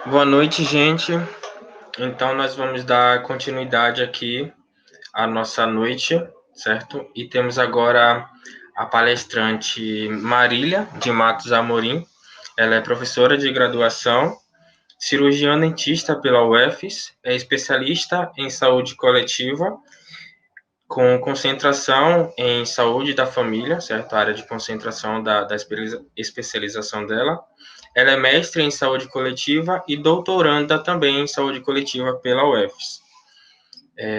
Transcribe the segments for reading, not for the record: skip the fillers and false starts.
Boa noite, gente. Então, nós vamos dar continuidade aqui à nossa noite, certo? E temos agora a palestrante Marília de Matos Amorim. Ela é professora de graduação, cirurgiã dentista pela UFES, é especialista em saúde coletiva, com concentração em saúde da família, certo? A área de concentração da especialização dela. Ela é mestre em saúde coletiva e doutoranda também em saúde coletiva pela UFES.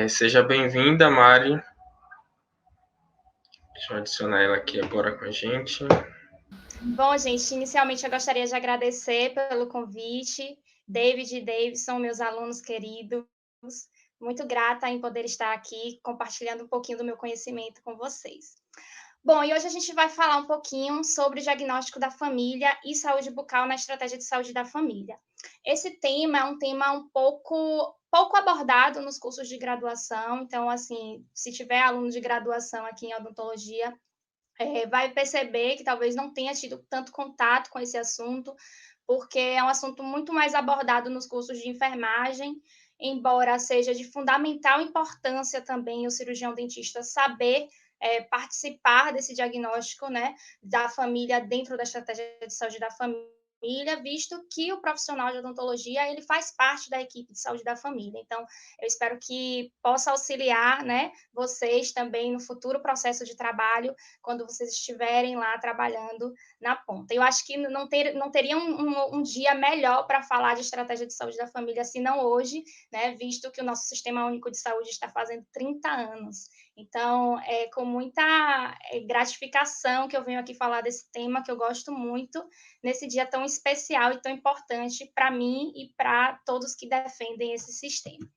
Seja bem-vinda, Mari. Deixa eu adicionar ela aqui agora com a gente. Bom, gente, inicialmente eu gostaria de agradecer pelo convite. David e Davidson, meus alunos queridos, muito grata em poder estar aqui compartilhando um pouquinho do meu conhecimento com vocês. Bom, e hoje a gente vai falar um pouquinho sobre o diagnóstico da família e saúde bucal na estratégia de saúde da família. Esse tema é um tema um pouco abordado nos cursos de graduação, então, assim, se tiver aluno de graduação aqui em odontologia, vai perceber que talvez não tenha tido tanto contato com esse assunto, porque é um assunto muito mais abordado nos cursos de enfermagem, embora seja de fundamental importância também o cirurgião dentista saber participar desse diagnóstico, né, da família dentro da estratégia de saúde da família, visto que o profissional de odontologia ele faz parte da equipe de saúde da família. Então, eu espero que possa auxiliar, né, vocês também no futuro processo de trabalho, quando vocês estiverem lá trabalhando na ponta. Eu acho que não teria um dia melhor para falar de estratégia de saúde da família, se não hoje, né, visto que o nosso Sistema Único de Saúde está fazendo 30 anos. Então, é com muita gratificação que eu venho aqui falar desse tema, que eu gosto muito, nesse dia tão especial e tão importante para mim e para todos que defendem esse sistema.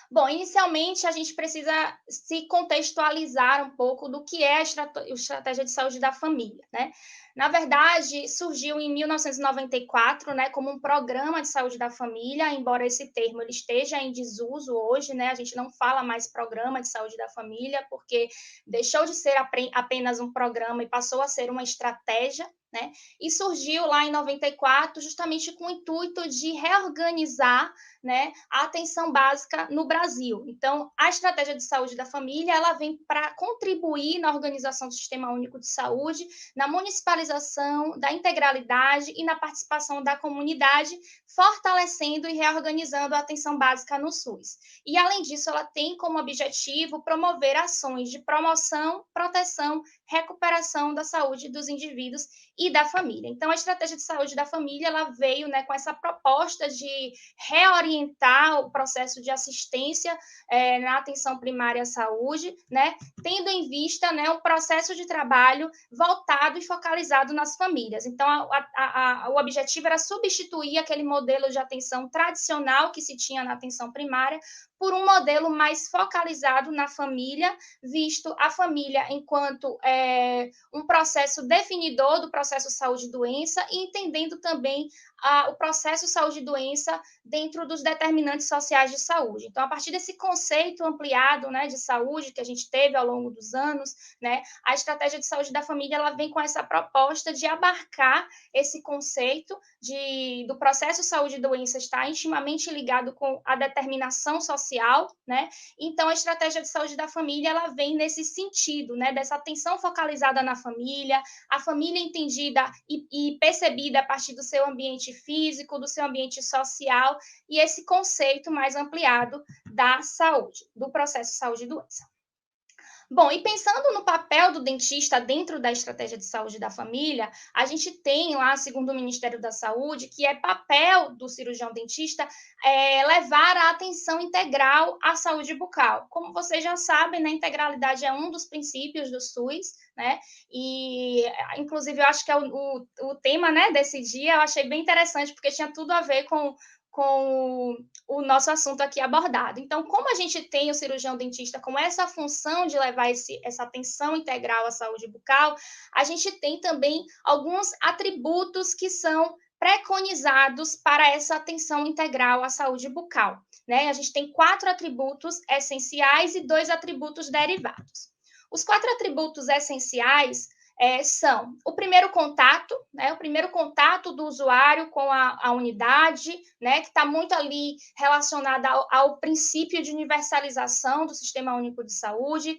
Bom, inicialmente a gente precisa se contextualizar um pouco do que é a estratégia de saúde da família, né? Na verdade, surgiu em 1994, né, como um programa de saúde da família, embora esse termo ele esteja em desuso hoje, né? A gente não fala mais programa de saúde da família, porque deixou de ser apenas um programa e passou a ser uma estratégia, né? E surgiu lá em 94 justamente com o intuito de reorganizar, né, a atenção básica no Brasil. Então, a estratégia de saúde da família, ela vem para contribuir na organização do Sistema Único de Saúde, na municipalização da integralidade e na participação da comunidade, fortalecendo e reorganizando a atenção básica no SUS. E, além disso, ela tem como objetivo promover ações de promoção, proteção, recuperação da saúde dos indivíduos e da família. Então, a estratégia de saúde da família, ela veio, né, com essa proposta de reorientar o processo de assistência na atenção primária à saúde, né, tendo em vista, né, o processo de trabalho voltado e focalizado nas famílias. Então, o objetivo era substituir aquele modelo de atenção tradicional que se tinha na atenção primária por um modelo mais focalizado na família, visto a família enquanto um processo definidor do processo saúde-doença e entendendo também o processo saúde-doença dentro dos determinantes sociais de saúde. Então, a partir desse conceito ampliado, né, de saúde que a gente teve ao longo dos anos, né, a estratégia de saúde da família ela vem com essa proposta de abarcar esse conceito do processo saúde-doença estar intimamente ligado com a determinação social, né? Então, a estratégia de saúde da família ela vem nesse sentido, né, dessa atenção focalizada na família, a família entendida e percebida a partir do seu ambiente físico, do seu ambiente social, e esse conceito mais ampliado da saúde, do processo saúde e doença. Bom, e pensando no papel do dentista dentro da estratégia de saúde da família, a gente tem lá, segundo o Ministério da Saúde, que é papel do cirurgião dentista levar a atenção integral à saúde bucal. Como vocês já sabem, né, a integralidade é um dos princípios do SUS, né? E, inclusive, eu acho que é o tema, né, desse dia, eu achei bem interessante, porque tinha tudo a ver com o nosso assunto aqui abordado. Então, como a gente tem o cirurgião dentista com essa função de levar essa atenção integral à saúde bucal, a gente tem também alguns atributos que são preconizados para essa atenção integral à saúde bucal, né? A gente tem 4 atributos essenciais e 2 atributos derivados. Os 4 atributos essenciais são o primeiro contato, né, o primeiro contato do usuário com a unidade, né, que está muito ali relacionada ao princípio de universalização do Sistema Único de Saúde,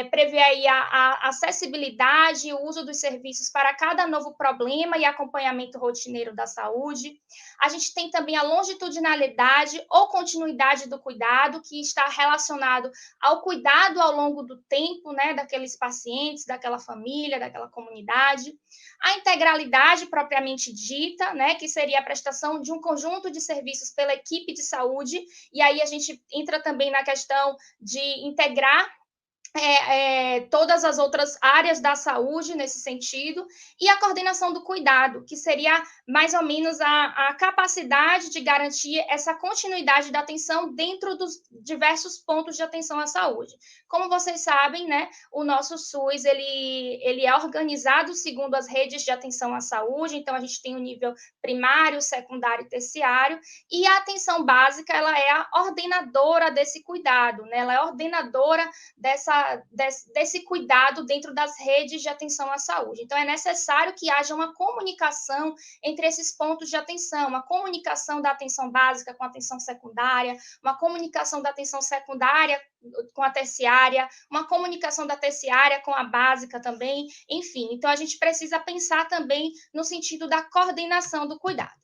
prevê aí a acessibilidade e o uso dos serviços para cada novo problema e acompanhamento rotineiro da saúde. A gente tem também a longitudinalidade ou continuidade do cuidado, que está relacionado ao cuidado ao longo do tempo, né, daqueles pacientes, daquela família, daquela comunidade. A integralidade propriamente dita, né, que seria a prestação de um conjunto de serviços pela equipe de saúde, e aí a gente entra também na questão de integrar todas as outras áreas da saúde nesse sentido, e a coordenação do cuidado, que seria mais ou menos a capacidade de garantir essa continuidade da atenção dentro dos diversos pontos de atenção à saúde. Como vocês sabem, né, o nosso SUS, ele é organizado segundo as redes de atenção à saúde, então a gente tem o nível primário, secundário e terciário, e a atenção básica, ela é a ordenadora desse cuidado, né, ela é ordenadora desse cuidado dentro das redes de atenção à saúde. Então, é necessário que haja uma comunicação entre esses pontos de atenção, uma comunicação da atenção básica com a atenção secundária, uma comunicação da atenção secundária com a terciária, uma comunicação da terciária com a básica também, enfim. Então, a gente precisa pensar também no sentido da coordenação do cuidado.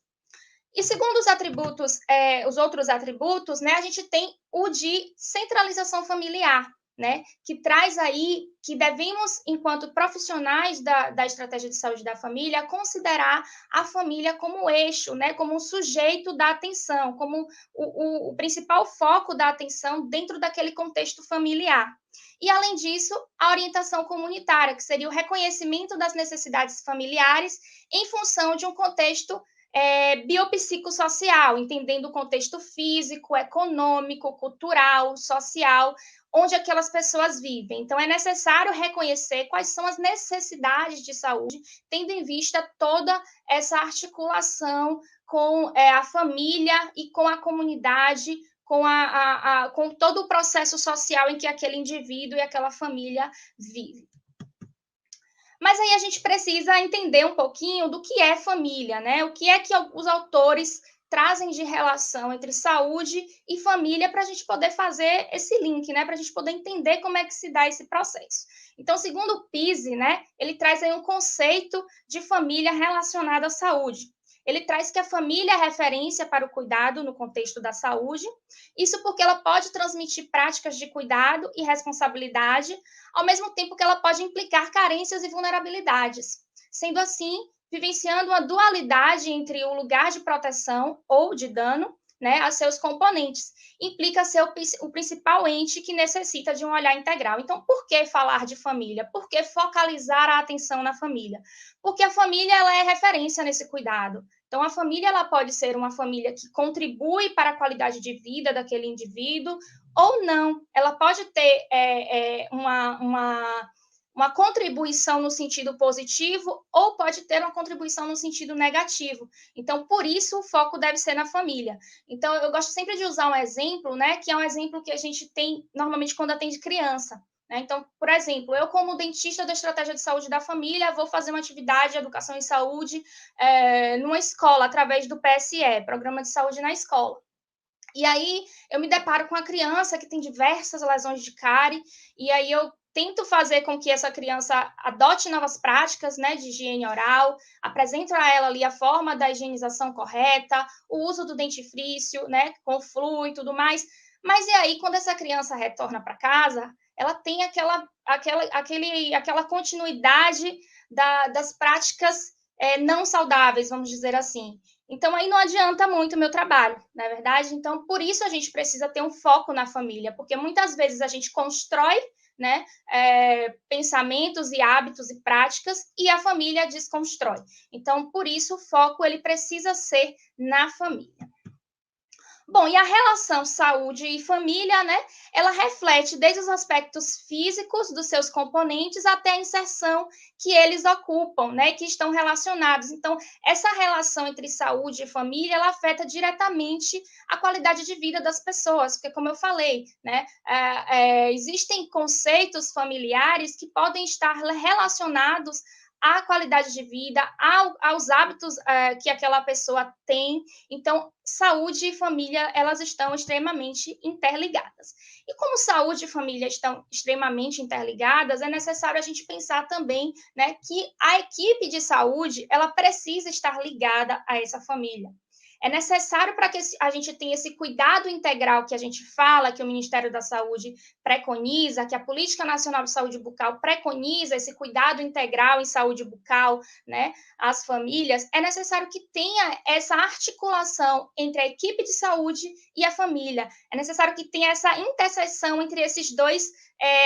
E segundo os atributos, os outros atributos, né, a gente tem o de centralização familiar, né, que traz aí que devemos, enquanto profissionais da estratégia de saúde da família, considerar a família como eixo, né, como um sujeito da atenção, como o principal foco da atenção dentro daquele contexto familiar. E, além disso, a orientação comunitária, que seria o reconhecimento das necessidades familiares em função de um contexto biopsicossocial, entendendo o contexto físico, econômico, cultural, social, onde aquelas pessoas vivem. Então, é necessário reconhecer quais são as necessidades de saúde, tendo em vista toda essa articulação com a família e com a comunidade, com todo o processo social em que aquele indivíduo e aquela família vive. Mas aí a gente precisa entender um pouquinho do que é família, né? O que é que os autores trazem de relação entre saúde e família para a gente poder fazer esse link, né? Para a gente poder entender como é que se dá esse processo. Então, segundo o Pise, né, ele traz aí um conceito de família relacionado à saúde. Ele traz que a família é referência para o cuidado no contexto da saúde, isso porque ela pode transmitir práticas de cuidado e responsabilidade, ao mesmo tempo que ela pode implicar carências e vulnerabilidades. Sendo assim, vivenciando uma dualidade entre o lugar de proteção ou de dano, né, a seus componentes, implica ser o principal ente que necessita de um olhar integral. Então, por que falar de família? Por que focalizar a atenção na família? Porque a família ela é referência nesse cuidado. Então, a família ela pode ser uma família que contribui para a qualidade de vida daquele indivíduo, ou não. Ela pode ter uma contribuição no sentido positivo ou pode ter uma contribuição no sentido negativo. Então, por isso, o foco deve ser na família. Então, eu gosto sempre de usar um exemplo, né, que é um exemplo que a gente tem normalmente quando atende criança. Né? Então, por exemplo, eu como dentista da estratégia de saúde da família, vou fazer uma atividade de educação em saúde numa escola, através do PSE, Programa de Saúde na Escola. E aí, eu me deparo com a criança que tem diversas lesões de cárie, e aí eu tento fazer com que essa criança adote novas práticas, né, de higiene oral, apresento a ela ali a forma da higienização correta, o uso do dentifrício, né, com flúor e tudo mais. Mas e aí, quando essa criança retorna para casa, ela tem aquela continuidade das práticas não saudáveis, vamos dizer assim. Então, aí não adianta muito o meu trabalho, não é verdade? Então, por isso a gente precisa ter um foco na família, porque muitas vezes a gente constrói, né, pensamentos e hábitos e práticas e a família desconstrói. Então, por isso, o foco ele precisa ser na família. Bom, e a relação saúde e família, né, ela reflete desde os aspectos físicos dos seus componentes até a inserção que eles ocupam, né, que estão relacionados. Então, essa relação entre saúde e família, ela afeta diretamente a qualidade de vida das pessoas, porque, como eu falei, né, existem conceitos familiares que podem estar relacionados à qualidade de vida, aos hábitos que aquela pessoa tem. Então, saúde e família, elas estão extremamente interligadas. E como saúde e família estão extremamente interligadas, é necessário a gente pensar também, né, que a equipe de saúde, ela precisa estar ligada a essa família. É necessário para que a gente tenha esse cuidado integral que a gente fala, que o Ministério da Saúde preconiza, que a Política Nacional de Saúde Bucal preconiza esse cuidado integral em saúde bucal, né, às famílias. É necessário que tenha essa articulação entre a equipe de saúde e a família. É necessário que tenha essa interseção entre esses dois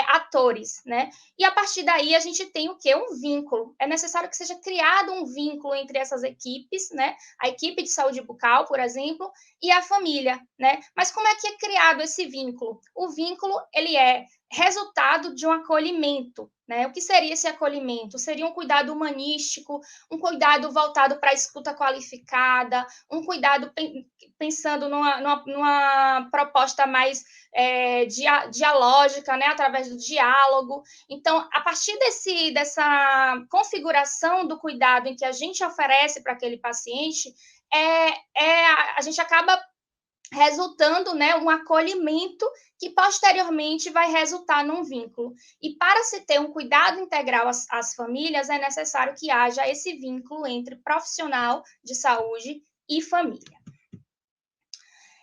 atores, né? E a partir daí a gente tem o quê? Um vínculo. É necessário que seja criado um vínculo entre essas equipes, né? A equipe de saúde bucal, por exemplo, e a família, né? Mas como é que é criado esse vínculo? O vínculo, ele é resultado de um acolhimento, né? O que seria esse acolhimento? Seria um cuidado humanístico, um cuidado voltado para a escuta qualificada, um cuidado pensando numa proposta mais dialógica, né? Através do diálogo. Então, a partir dessa configuração do cuidado em que a gente oferece para aquele paciente, a gente acaba resultando, né, um acolhimento que posteriormente vai resultar num vínculo. E para se ter um cuidado integral às famílias, é necessário que haja esse vínculo entre profissional de saúde e família.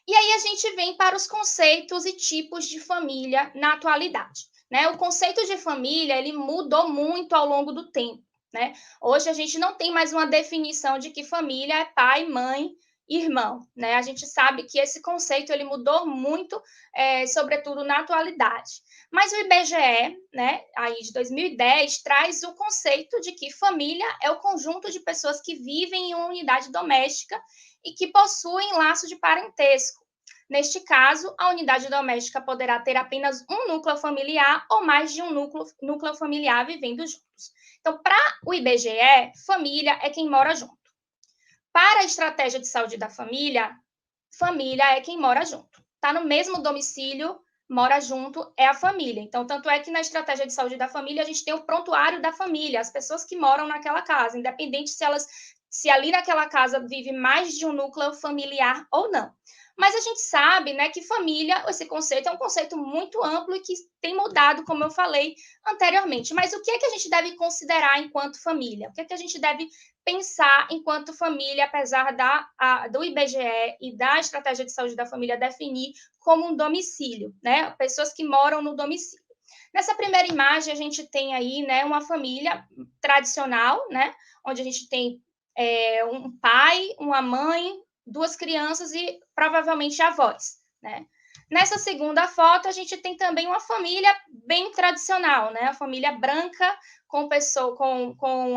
E aí a gente vem para os conceitos e tipos de família na atualidade, né? O conceito de família, ele mudou muito ao longo do tempo, né? Hoje a gente não tem mais uma definição de que família é pai, mãe, irmão, né? A gente sabe que esse conceito ele mudou muito, sobretudo na atualidade. Mas o IBGE, né, aí de 2010, traz o conceito de que família é o conjunto de pessoas que vivem em uma unidade doméstica e que possuem laço de parentesco. Neste caso, a unidade doméstica poderá ter apenas um núcleo familiar ou mais de um núcleo familiar vivendo juntos. Então, para o IBGE, família é quem mora junto. Para a estratégia de saúde da família, família é quem mora junto. Está no mesmo domicílio, mora junto, é a família. Então, tanto é que na estratégia de saúde da família, a gente tem o prontuário da família, as pessoas que moram naquela casa, independente se ali naquela casa vive mais de um núcleo familiar ou não. Mas a gente sabe, né, que família, esse conceito é um conceito muito amplo e que tem mudado, como eu falei anteriormente. Mas o que é que a gente deve considerar enquanto família? O que é que a gente deve pensar enquanto família, apesar do IBGE e da estratégia de saúde da família definir como um domicílio, né? Pessoas que moram no domicílio. Nessa primeira imagem, a gente tem aí, né, uma família tradicional, né, onde a gente tem um pai, uma mãe, duas crianças e provavelmente avós, né? Nessa segunda foto, a gente tem também uma família bem tradicional, né? A família branca com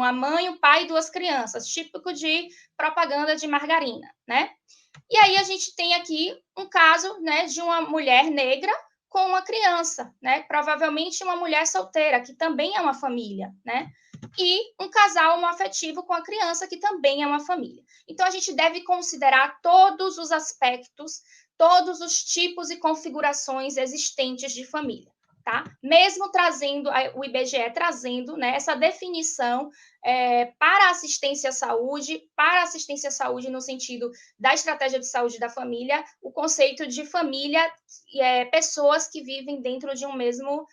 a mãe, o pai e duas crianças, típico de propaganda de margarina, né? E aí a gente tem aqui um caso, né, de uma mulher negra com uma criança, né? Provavelmente uma mulher solteira, que também é uma família, né? E um casal homoafetivo com a criança, que também é uma família. Então, a gente deve considerar todos os aspectos, todos os tipos e configurações existentes de família, tá? Mesmo trazendo, o IBGE trazendo, né, essa definição para assistência à saúde no sentido da estratégia de saúde da família, o conceito de família, pessoas que vivem dentro de um mesmo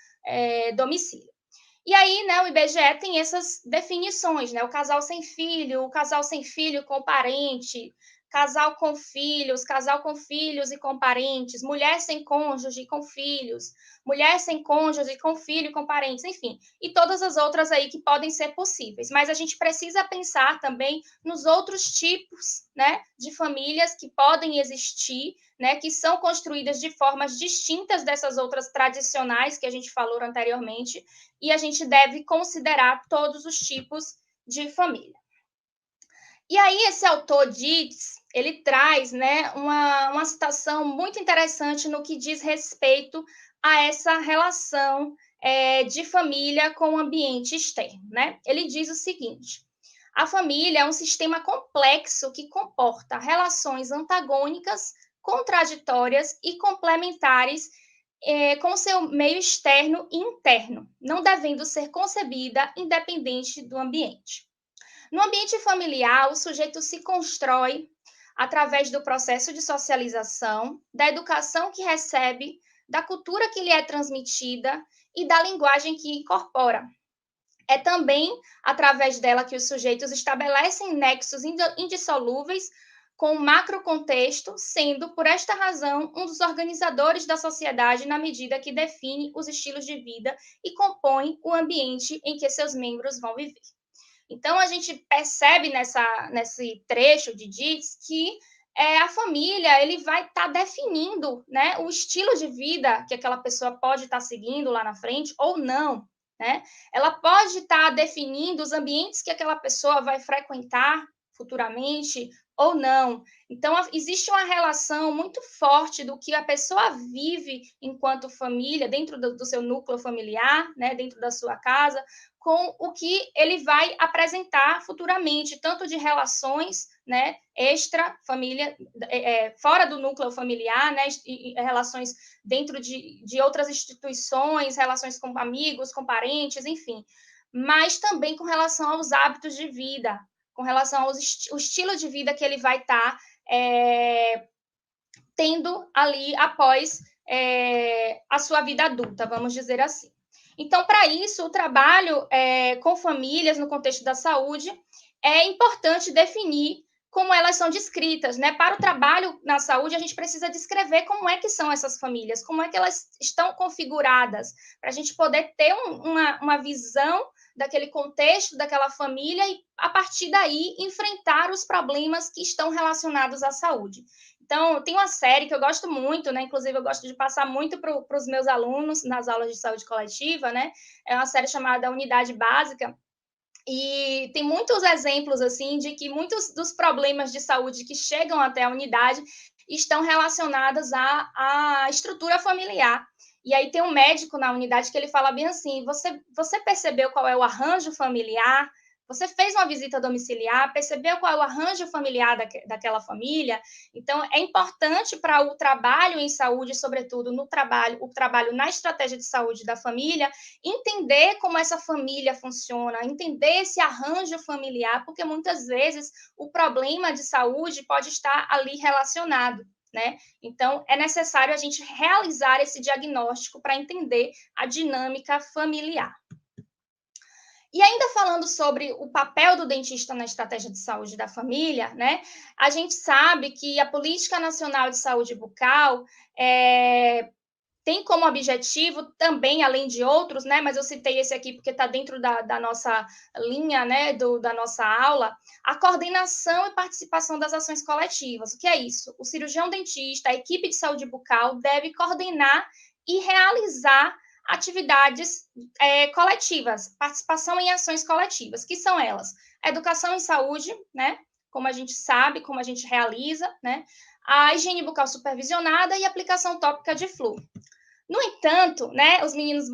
domicílio. E aí, né, o IBGE tem essas definições, né? O casal sem filho com parente, casal com filhos e com parentes, mulher sem cônjuge com filhos, mulher sem cônjuge com filho e com parentes, enfim, e todas as outras aí que podem ser possíveis. Mas a gente precisa pensar também nos outros tipos, né, de famílias que podem existir, né, que são construídas de formas distintas dessas outras tradicionais que a gente falou anteriormente, e a gente deve considerar todos os tipos de família. E aí esse autor diz, ele traz, né, uma citação muito interessante no que diz respeito a essa relação de família com o ambiente externo, né? Ele diz o seguinte: a família é um sistema complexo que comporta relações antagônicas, contraditórias e complementares com seu meio externo e interno, não devendo ser concebida independente do ambiente. No ambiente familiar, o sujeito se constrói através do processo de socialização, da educação que recebe, da cultura que lhe é transmitida e da linguagem que incorpora. É também através dela que os sujeitos estabelecem nexos indissolúveis com o macrocontexto, sendo, por esta razão, um dos organizadores da sociedade na medida que define os estilos de vida e compõe o ambiente em que seus membros vão viver. Então, a gente percebe nesse trecho de Dietz que a família ele vai estar definindo, né, o estilo de vida que aquela pessoa pode estar seguindo lá na frente ou não. Né? Ela pode estar definindo os ambientes que aquela pessoa vai frequentar futuramente ou não. Então, existe uma relação muito forte do que a pessoa vive enquanto família, dentro do seu núcleo familiar, né, dentro da sua casa, com o que ele vai apresentar futuramente, tanto de relações, né, extra família, fora do núcleo familiar, né, e relações dentro de outras instituições, relações com amigos, com parentes, enfim, mas também com relação aos hábitos de vida, com relação ao estilo de vida que ele vai estar tendo ali após a sua vida adulta, vamos dizer assim. Então, para isso, o trabalho com famílias no contexto da saúde é importante definir como elas são descritas, né? Para o trabalho na saúde, a gente precisa descrever como é que são essas famílias, como é que elas estão configuradas, para a gente poder ter uma visão daquele contexto, daquela família, e, a partir daí, enfrentar os problemas que estão relacionados à saúde. Então, tem uma série que eu gosto muito, né? Inclusive, eu gosto de passar muito para os meus alunos nas aulas de saúde coletiva, né? É uma série chamada Unidade Básica, e tem muitos exemplos, assim, de que muitos dos problemas de saúde que chegam até a unidade estão relacionados à estrutura familiar. E aí tem um médico na unidade que ele fala bem assim, você percebeu qual é o arranjo familiar? Você fez uma visita domiciliar, percebeu qual é o arranjo familiar daquela família? Então, é importante para o trabalho em saúde, sobretudo o trabalho na estratégia de saúde da família, entender como essa família funciona, entender esse arranjo familiar, porque muitas vezes o problema de saúde pode estar ali relacionado. Né? Então, é necessário a gente realizar esse diagnóstico para entender a dinâmica familiar. E ainda falando sobre o papel do dentista na estratégia de saúde da família, né? A gente sabe que a Política Nacional de Saúde Bucal tem como objetivo também, além de outros, né? Mas eu citei esse aqui porque está dentro da nossa linha, né? Da nossa aula, a coordenação e participação das ações coletivas. O que é isso? O cirurgião dentista, a equipe de saúde bucal deve coordenar e realizar atividades coletivas, participação em ações coletivas, que são elas: educação em saúde, né? Como a gente sabe, como a gente realiza, né? A higiene bucal supervisionada e aplicação tópica de flúor. No entanto, né, os meninos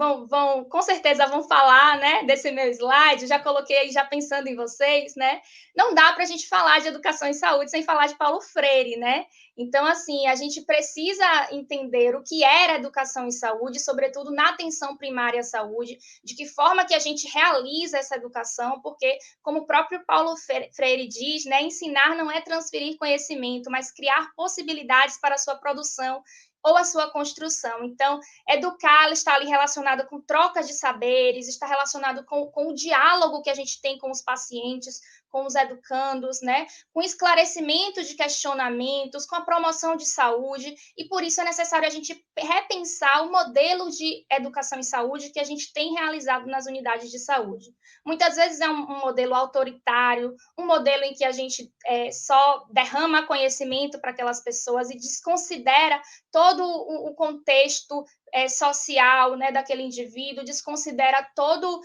com certeza vão falar, né, desse meu slide, já coloquei já pensando em vocês, né? Não dá para a gente falar de educação em saúde sem falar de Paulo Freire, né? Então, assim, a gente precisa entender o que era educação em saúde, sobretudo na atenção primária à saúde, de que forma que a gente realiza essa educação, porque, como o próprio Paulo Freire diz, né, ensinar não é transferir conhecimento, mas criar possibilidades para a sua produção ou a sua construção. Então, educar está ali relacionado com trocas de saberes, está relacionado com o diálogo que a gente tem com os pacientes, com os educandos, né? Com esclarecimento de questionamentos, com a promoção de saúde, e por isso é necessário a gente repensar o modelo de educação em saúde que a gente tem realizado nas unidades de saúde. Muitas vezes é um modelo autoritário, um modelo em que a gente só derrama conhecimento para aquelas pessoas e desconsidera todo o contexto social, né, daquele indivíduo, desconsidera todos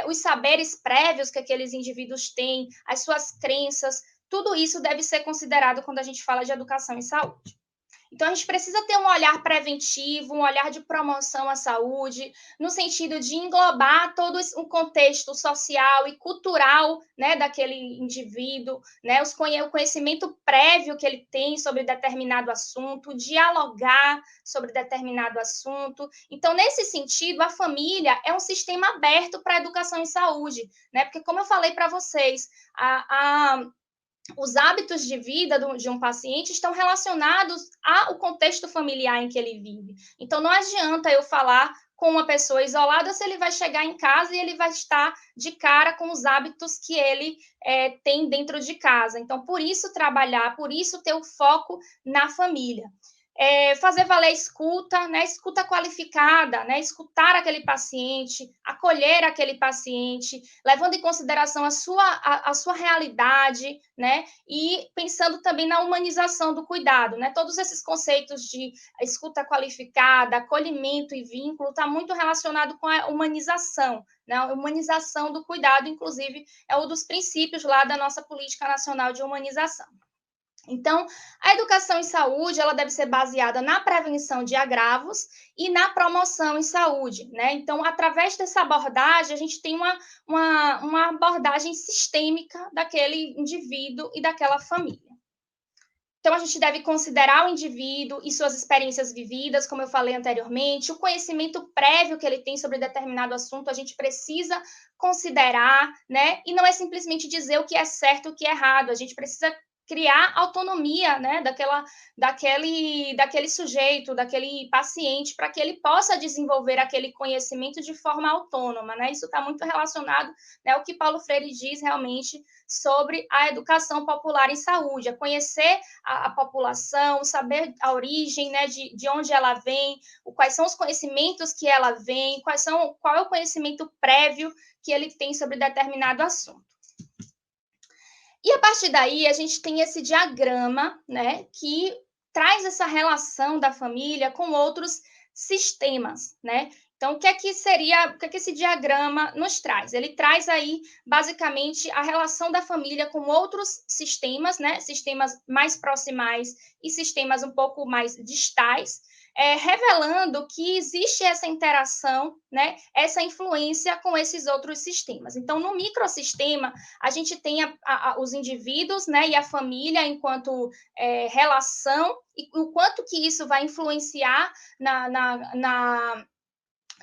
os saberes prévios que aqueles indivíduos têm, as suas crenças, tudo isso deve ser considerado quando a gente fala de educação em saúde. Então, a gente precisa ter um olhar preventivo, um olhar de promoção à saúde, no sentido de englobar todo o contexto social e cultural, né, daquele indivíduo, né, o conhecimento prévio que ele tem sobre determinado assunto, dialogar sobre determinado assunto. Então, nesse sentido, a família é um sistema aberto para a educação em saúde, né? Porque, como eu falei para vocês, os hábitos de vida de um paciente estão relacionados ao contexto familiar em que ele vive. Então, não adianta eu falar com uma pessoa isolada se ele vai chegar em casa e ele vai estar de cara com os hábitos que ele tem dentro de casa. Então, por isso trabalhar, por isso ter o foco na família. Fazer valer a escuta, né? Escuta qualificada, né? Escutar aquele paciente, acolher aquele paciente, levando em consideração a sua realidade, né? E pensando também na humanização do cuidado, né? Todos esses conceitos de escuta qualificada, acolhimento e vínculo está muito relacionado com a humanização, né? A humanização do cuidado, inclusive, é um dos princípios lá da nossa Política Nacional de Humanização. Então, a educação em saúde, ela deve ser baseada na prevenção de agravos e na promoção em saúde, né? Então, através dessa abordagem, a gente tem uma abordagem sistêmica daquele indivíduo e daquela família. Então, a gente deve considerar o indivíduo e suas experiências vividas, como eu falei anteriormente, o conhecimento prévio que ele tem sobre determinado assunto, a gente precisa considerar, né? E não é simplesmente dizer o que é certo e o que é errado, a gente precisa criar autonomia, né, daquele sujeito, daquele paciente, para que ele possa desenvolver aquele conhecimento de forma autônoma, né? Isso está muito relacionado, né, ao que Paulo Freire diz realmente sobre a educação popular em saúde, é conhecer a população, saber a origem, né, de onde ela vem, quais são os conhecimentos que ela vem, qual é o conhecimento prévio que ele tem sobre determinado assunto. E a partir daí, a gente tem esse diagrama, né, que traz essa relação da família com outros sistemas, né? Então, o que é que esse diagrama nos traz? Ele traz aí, basicamente, a relação da família com outros sistemas, né? Sistemas mais proximais e sistemas um pouco mais distais, revelando que existe essa interação, né? Essa influência com esses outros sistemas. Então, no microsistema, a gente tem os indivíduos, né, e a família enquanto relação, e o quanto que isso vai influenciar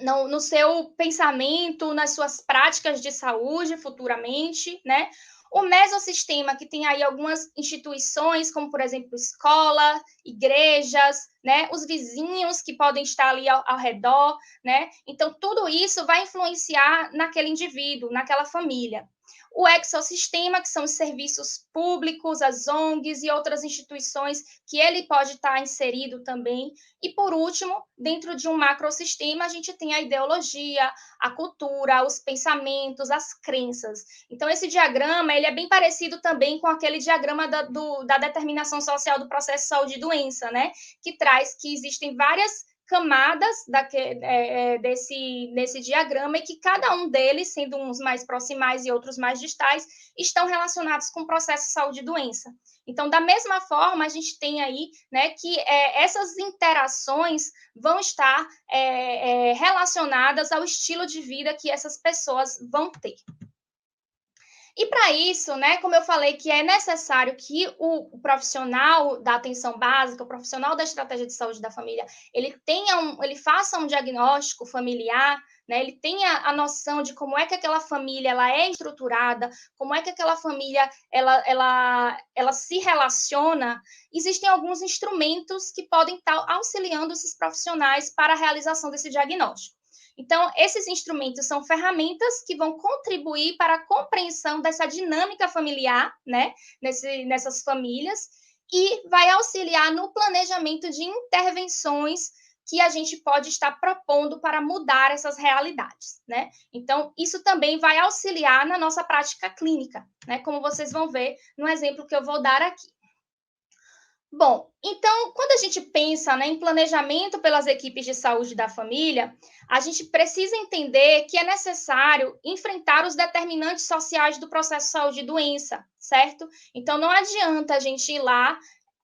no seu pensamento, nas suas práticas de saúde futuramente, né? O mesossistema, que tem aí algumas instituições, como, por exemplo, escola, igrejas, né? Os vizinhos que podem estar ali ao redor, né? Então, tudo isso vai influenciar naquele indivíduo, naquela família. O exossistema, que são os serviços públicos, as ONGs e outras instituições que ele pode estar inserido também. E, por último, dentro de um macrosistema, a gente tem a ideologia, a cultura, os pensamentos, as crenças. Então, esse diagrama ele é bem parecido também com aquele diagrama da determinação social do processo de saúde e doença, né? Que traz que existem várias camadas desse diagrama e que cada um deles, sendo uns mais proximais e outros mais distais, estão relacionados com o processo de saúde e doença. Então, da mesma forma, a gente tem aí, né, que essas interações vão estar relacionadas ao estilo de vida que essas pessoas vão ter. E para isso, né, como eu falei, que é necessário que o profissional da atenção básica, o profissional da estratégia de saúde da família, ele faça um diagnóstico familiar, né, ele tenha a noção de como é que aquela família ela é estruturada, como é que aquela família ela se relaciona. Existem alguns instrumentos que podem estar auxiliando esses profissionais para a realização desse diagnóstico. Então, esses instrumentos são ferramentas que vão contribuir para a compreensão dessa dinâmica familiar, né, nessas famílias, e vai auxiliar no planejamento de intervenções que a gente pode estar propondo para mudar essas realidades, né? Então, isso também vai auxiliar na nossa prática clínica, né? Como vocês vão ver no exemplo que eu vou dar aqui. Bom, então, quando a gente pensa, né, em planejamento pelas equipes de saúde da família, a gente precisa entender que é necessário enfrentar os determinantes sociais do processo de saúde e doença, certo? Então, não adianta a gente ir lá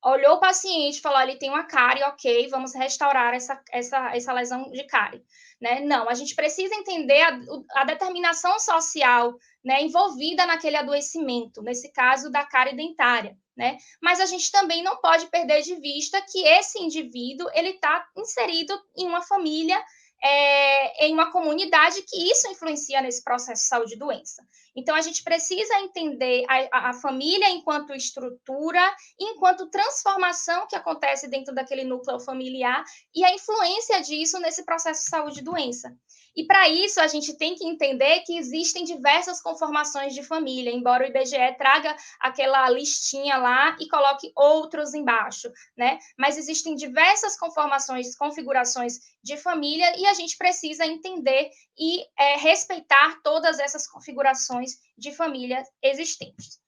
olhou o paciente e falou, ele tem uma cárie, ok, vamos restaurar essa lesão de cárie. Né? Não, a gente precisa entender a determinação social, né, envolvida naquele adoecimento, nesse caso da cárie dentária. Né? Mas a gente também não pode perder de vista que esse indivíduo ele está inserido em uma família, em uma comunidade, que isso influencia nesse processo de saúde e doença. Então, a gente precisa entender a família enquanto estrutura, enquanto transformação que acontece dentro daquele núcleo familiar e a influência disso nesse processo de saúde e doença. E, para isso, a gente tem que entender que existem diversas conformações de família, embora o IBGE traga aquela listinha lá e coloque outros embaixo, né? Mas existem diversas conformações, configurações de família, e a gente precisa entender e respeitar todas essas configurações de família existentes.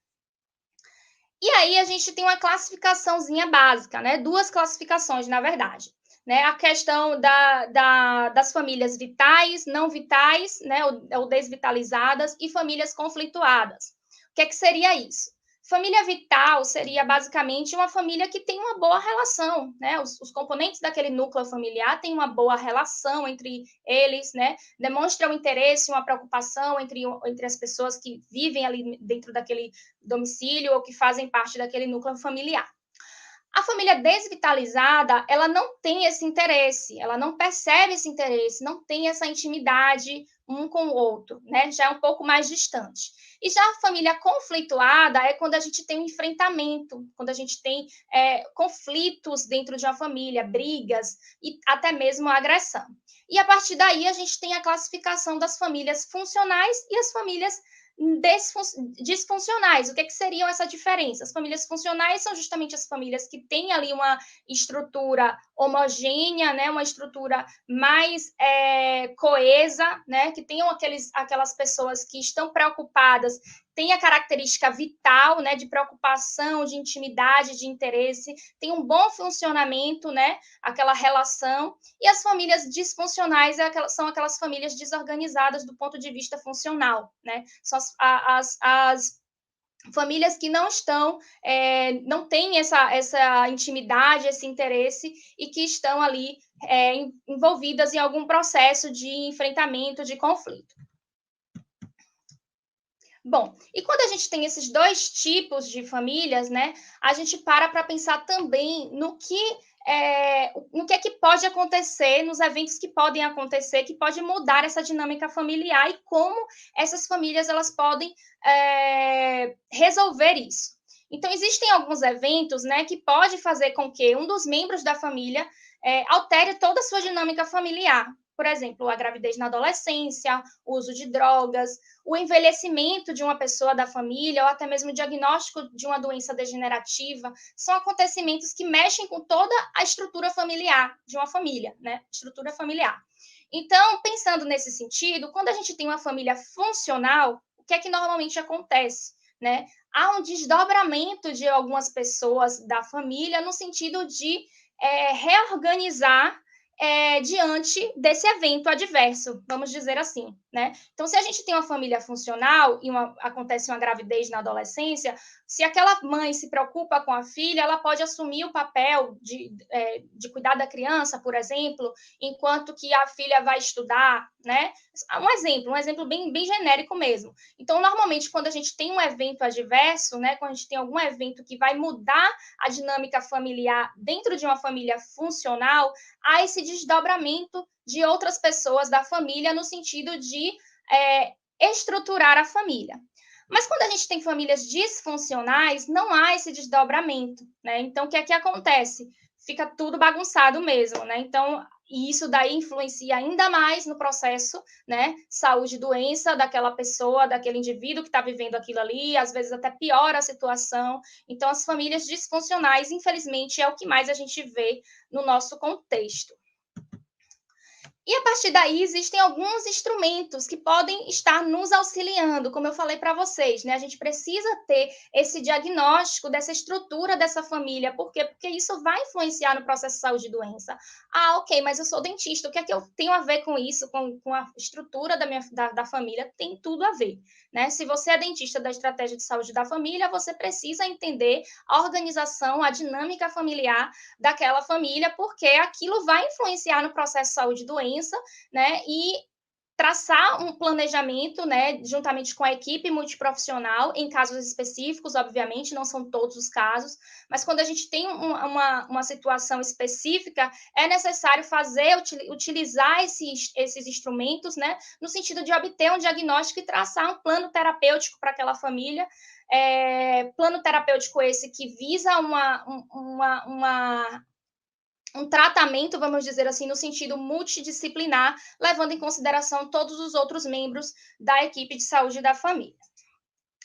E aí a gente tem uma classificaçãozinha básica, né? Duas classificações, na verdade. Né? A questão das famílias vitais, não vitais, né? ou desvitalizadas, e famílias conflituadas. O que seria isso? Família vital seria basicamente uma família que tem uma boa relação, né? Os componentes daquele núcleo familiar têm uma boa relação entre eles, né? Demonstram interesse, uma preocupação entre as pessoas que vivem ali dentro daquele domicílio ou que fazem parte daquele núcleo familiar. A família desvitalizada, ela não tem esse interesse, ela não percebe esse interesse, não tem essa intimidade um com o outro, né? Já é um pouco mais distante. E já a família conflituada é quando a gente tem um enfrentamento, quando a gente tem conflitos dentro de uma família, brigas e até mesmo agressão. E a partir daí a gente tem a classificação das famílias funcionais e as famílias disfuncionais. O que seriam essa diferença? As famílias funcionais são justamente as famílias que têm ali uma estrutura homogênea, né? Uma estrutura mais coesa, né? Que tenham aquelas pessoas que estão preocupadas, tem a característica vital, né, de preocupação, de intimidade, de interesse, tem um bom funcionamento, né, aquela relação, e as famílias disfuncionais são aquelas famílias desorganizadas do ponto de vista funcional, né, são as famílias que não estão, não têm essa intimidade, esse interesse, e que estão ali envolvidas em algum processo de enfrentamento, de conflito. Bom, e quando a gente tem esses dois tipos de famílias, né, a gente para pensar também no que é que pode acontecer, nos eventos que podem acontecer, que pode mudar essa dinâmica familiar e como essas famílias elas podem resolver isso. Então, existem alguns eventos, né, que pode fazer com que um dos membros da família altere toda a sua dinâmica familiar. Por exemplo, a gravidez na adolescência, o uso de drogas, o envelhecimento de uma pessoa da família, ou até mesmo o diagnóstico de uma doença degenerativa, são acontecimentos que mexem com toda a estrutura familiar de uma família, né? Estrutura familiar. Então, pensando nesse sentido, quando a gente tem uma família funcional, o que é que normalmente acontece, né? Há um desdobramento de algumas pessoas da família no sentido de reorganizar diante desse evento adverso, vamos dizer assim, né? Então, se a gente tem uma família funcional e acontece uma gravidez na adolescência, se aquela mãe se preocupa com a filha, ela pode assumir o papel de cuidar da criança, por exemplo, enquanto que a filha vai estudar, né? Um exemplo bem, bem genérico mesmo. Então, normalmente, quando a gente tem um evento adverso, né? Quando a gente tem algum evento que vai mudar a dinâmica familiar dentro de uma família funcional, há esse desdobramento de outras pessoas da família no sentido de estruturar a família. Mas quando a gente tem famílias disfuncionais, não há esse desdobramento, né? Então, o que é que acontece? Fica tudo bagunçado mesmo, né? Então, e isso daí influencia ainda mais no processo, né? Saúde e doença daquela pessoa, daquele indivíduo que está vivendo aquilo ali, às vezes até piora a situação. Então, as famílias disfuncionais, infelizmente, é o que mais a gente vê no nosso contexto. E a partir daí existem alguns instrumentos que podem estar nos auxiliando, como eu falei para vocês, né? A gente precisa ter esse diagnóstico dessa estrutura dessa família. Por quê? Porque isso vai influenciar no processo de saúde e doença. Ah, ok, mas eu sou dentista, o que é que eu tenho a ver com isso, com a estrutura da família? Tem tudo a ver, né? Se você é dentista da estratégia de saúde da família, você precisa entender a organização, a dinâmica familiar daquela família, porque aquilo vai influenciar no processo de saúde e doença, né? E traçar um planejamento, né, juntamente com a equipe multiprofissional, em casos específicos, obviamente, não são todos os casos, mas quando a gente tem uma situação específica, é necessário utilizar esses instrumentos, né, no sentido de obter um diagnóstico e traçar um plano terapêutico para aquela família, plano terapêutico esse que visa um tratamento, vamos dizer assim, no sentido multidisciplinar, levando em consideração todos os outros membros da equipe de saúde da família.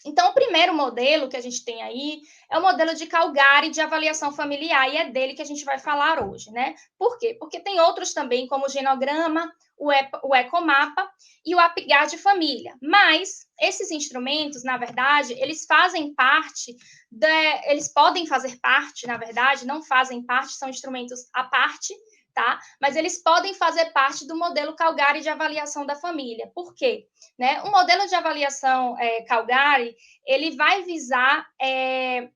Então, o primeiro modelo que a gente tem aí é o modelo de Calgary de avaliação familiar, e é dele que a gente vai falar hoje, né? Por quê? Porque tem outros também, como o genograma, o ecomapa e o APGAR de família. Mas esses instrumentos, na verdade, eles podem fazer parte, na verdade, não fazem parte, são instrumentos à parte, tá? Mas eles podem fazer parte do modelo Calgary de avaliação da família. Por quê? Né? O modelo de avaliação Calgary, ele vai visar ter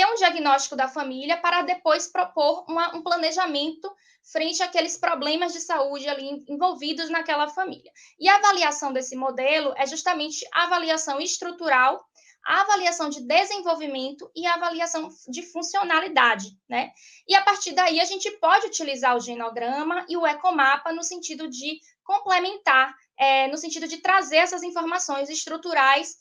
um diagnóstico da família para depois propor um planejamento frente àqueles problemas de saúde ali envolvidos naquela família. E a avaliação desse modelo é justamente a avaliação estrutural, a avaliação de desenvolvimento e a avaliação de funcionalidade, né? E a partir daí a gente pode utilizar o genograma e o ecomapa no sentido de complementar, no sentido de trazer essas informações estruturais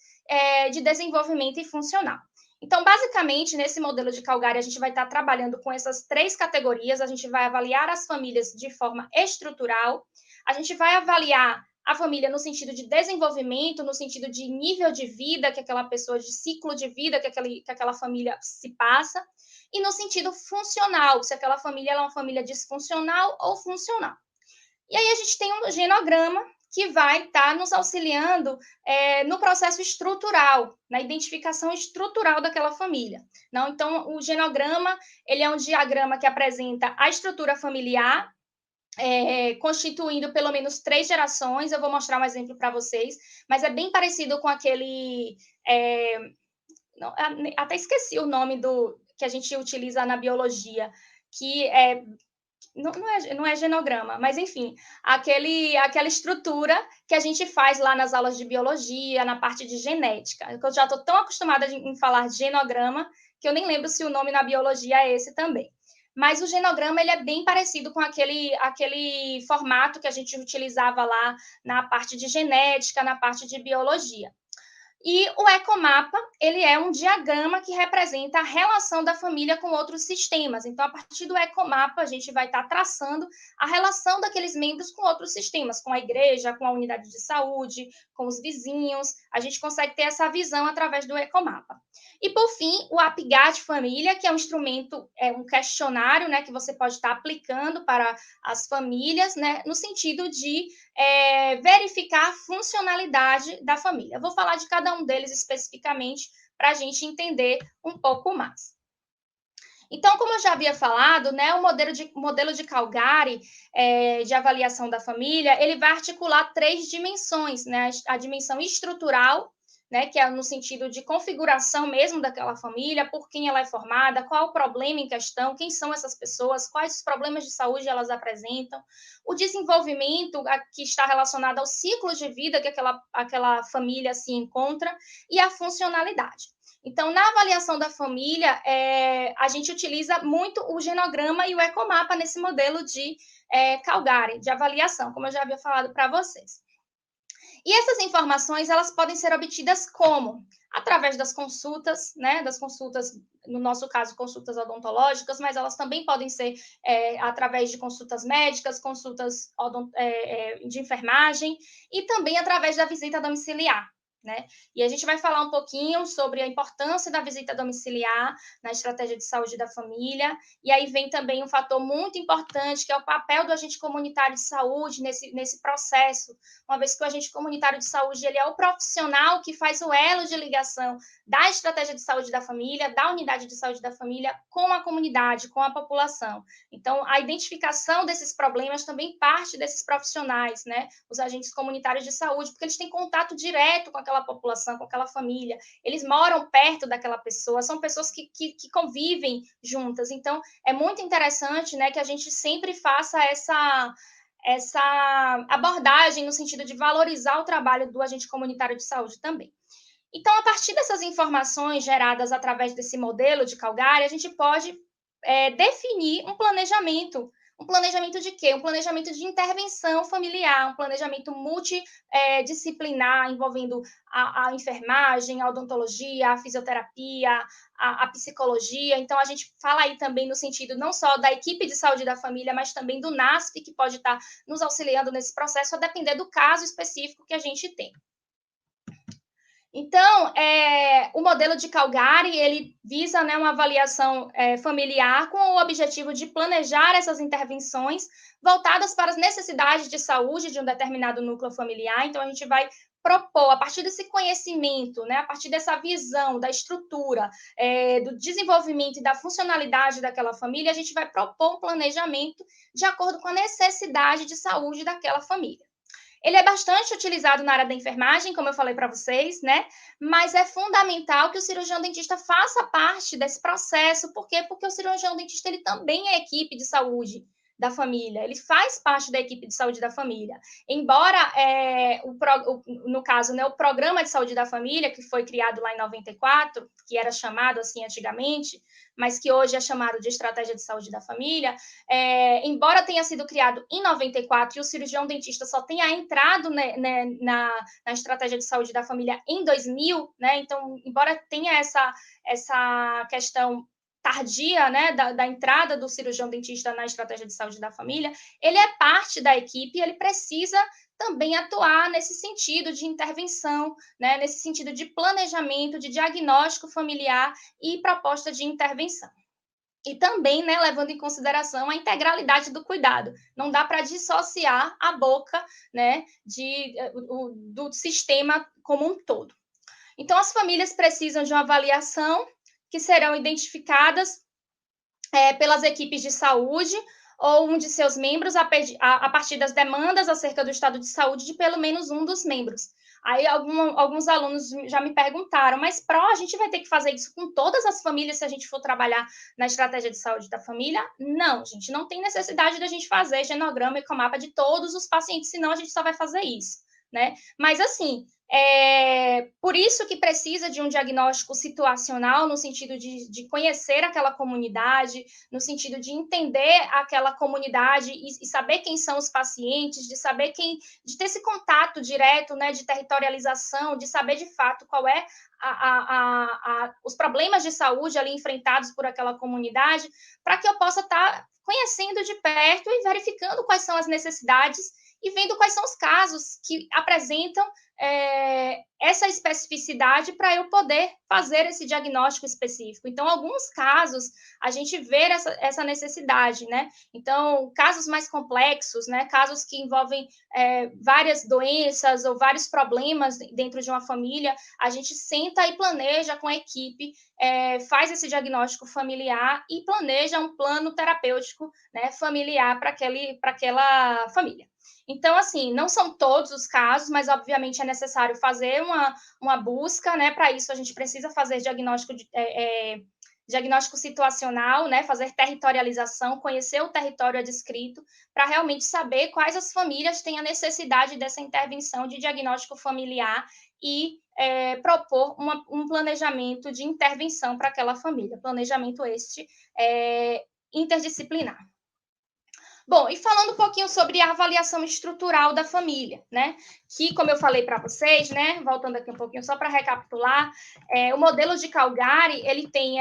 de desenvolvimento e funcional. Então, basicamente, nesse modelo de Calgary, a gente vai estar trabalhando com essas 3 categorias. A gente vai avaliar as famílias de forma estrutural, a gente vai avaliar a família no sentido de desenvolvimento, no sentido de nível de vida que aquela pessoa, de ciclo de vida que aquela família se passa, e no sentido funcional, se aquela família é uma família disfuncional ou funcional. E aí a gente tem um genograma que vai estar nos auxiliando no processo estrutural, na identificação estrutural daquela família. Não? Então, o genograma ele é um diagrama que apresenta a estrutura familiar, constituindo pelo menos 3 gerações. Eu vou mostrar um exemplo para vocês, mas é bem parecido com aquele... até esqueci o nome que a gente utiliza na biologia, que não é genograma, mas enfim, aquela estrutura que a gente faz lá nas aulas de biologia, na parte de genética. Eu já estou tão acostumada em falar genograma que eu nem lembro se o nome na biologia é esse também. Mas o genograma ele é bem parecido com aquele formato que a gente utilizava lá na parte de genética, na parte de biologia. E o ecomapa, ele é um diagrama que representa a relação da família com outros sistemas. Então, a partir do ecomapa, a gente vai estar traçando a relação daqueles membros com outros sistemas, com a igreja, com a unidade de saúde, com os vizinhos. A gente consegue ter essa visão através do ecomapa. E, por fim, o APGAR de família, que é um instrumento, um questionário, né, que você pode estar aplicando para as famílias, né, no sentido de verificar a funcionalidade da família. Eu vou falar de cada um deles especificamente para a gente entender um pouco mais. Então, como eu já havia falado, né, o modelo de Calgary de avaliação da família, ele vai articular 3 dimensões, né, a dimensão estrutural, né, que é no sentido de configuração mesmo daquela família, por quem ela é formada, qual o problema em questão, quem são essas pessoas, quais os problemas de saúde elas apresentam, o desenvolvimento que está relacionado ao ciclo de vida que aquela família se encontra e a funcionalidade. Então, na avaliação da família, a gente utiliza muito o genograma e o ecomapa nesse modelo de Calgary, de avaliação, como eu já havia falado para vocês. E essas informações, elas podem ser obtidas como? Através das consultas, né? Das consultas, no nosso caso, consultas odontológicas, mas elas também podem ser através de consultas médicas, consultas de enfermagem e também através da visita domiciliar. né? E a gente vai falar um pouquinho sobre a importância da visita domiciliar na estratégia de saúde da família, e aí vem também um fator muito importante, que é o papel do agente comunitário de saúde nesse processo, uma vez que o agente comunitário de saúde ele é o profissional que faz o elo de ligação da estratégia de saúde da família, da unidade de saúde da família, com a comunidade, com a população. Então, a identificação desses problemas também parte desses profissionais, né? Os agentes comunitários de saúde, porque eles têm contato direto com aquela população, com aquela família, eles moram perto daquela pessoa, são pessoas que convivem juntas. Então, é muito interessante, né, que a gente sempre faça essa abordagem no sentido de valorizar o trabalho do agente comunitário de saúde também. Então, a partir dessas informações geradas através desse modelo de Calgary, a gente pode definir um planejamento. Um planejamento de quê? Um planejamento de intervenção familiar, um planejamento multidisciplinar, envolvendo a enfermagem, a odontologia, a fisioterapia, a psicologia. Então, a gente fala aí também no sentido não só da equipe de saúde da família, mas também do NASF, que pode estar nos auxiliando nesse processo, a depender do caso específico que a gente tem. Então, o modelo de Calgary, ele visa, né, uma avaliação familiar com o objetivo de planejar essas intervenções voltadas para as necessidades de saúde de um determinado núcleo familiar. Então, a gente vai propor, a partir desse conhecimento, né, a partir dessa visão da estrutura, do desenvolvimento e da funcionalidade daquela família, a gente vai propor um planejamento de acordo com a necessidade de saúde daquela família. Ele é bastante utilizado na área da enfermagem, como eu falei para vocês, né? Mas é fundamental que o cirurgião dentista faça parte desse processo. Por quê? Porque o cirurgião dentista ele também é equipe de saúde da família, ele faz parte da equipe de saúde da família. Embora, no caso, né, o Programa de Saúde da Família, que foi criado lá em 94, que era chamado assim antigamente, mas que hoje é chamado de Estratégia de Saúde da Família, embora tenha sido criado em 94 e o cirurgião dentista só tenha entrado, né, na Estratégia de Saúde da Família em 2000, né, então, embora tenha essa questão tardia, né, da entrada do cirurgião dentista na estratégia de saúde da família, ele é parte da equipe e ele precisa também atuar nesse sentido de intervenção, né, nesse sentido de planejamento, de diagnóstico familiar e proposta de intervenção. E também, né, levando em consideração a integralidade do cuidado. Não dá para dissociar a boca, né, do sistema como um todo. Então, as famílias precisam de uma avaliação que serão identificadas pelas equipes de saúde ou um de seus membros a partir das demandas acerca do estado de saúde de pelo menos um dos membros. Aí alguns alunos já me perguntaram, mas a gente vai ter que fazer isso com todas as famílias se a gente for trabalhar na estratégia de saúde da família? Não, gente, não tem necessidade da gente fazer genograma e ecomapa de todos os pacientes, senão a gente só vai fazer isso, né? Mas assim, por isso que precisa de um diagnóstico situacional, no sentido de conhecer aquela comunidade, no sentido de entender aquela comunidade e saber quem são os pacientes, de saber de ter esse contato direto, né, de territorialização, de saber de fato qual é os problemas de saúde ali enfrentados por aquela comunidade, para que eu possa estar conhecendo de perto e verificando quais são as necessidades e vendo quais são os casos que apresentam essa especificidade para eu poder fazer esse diagnóstico específico. Então, alguns casos, a gente vê essa necessidade, né? Então, casos mais complexos, né? Casos que envolvem várias doenças ou vários problemas dentro de uma família, a gente senta e planeja com a equipe, faz esse diagnóstico familiar e planeja um plano terapêutico, né, familiar para aquela família. Então, assim, não são todos os casos, mas obviamente é necessário fazer uma busca, né? Para isso, a gente precisa fazer diagnóstico situacional, né? Fazer territorialização, conhecer o território adscrito, para realmente saber quais as famílias têm a necessidade dessa intervenção de diagnóstico familiar e propor um planejamento de intervenção para aquela família. Planejamento este interdisciplinar. Bom, e falando um pouquinho sobre a avaliação estrutural da família, né? Que, como eu falei para vocês, né? Voltando aqui um pouquinho só para recapitular, o modelo de Calgary ele tem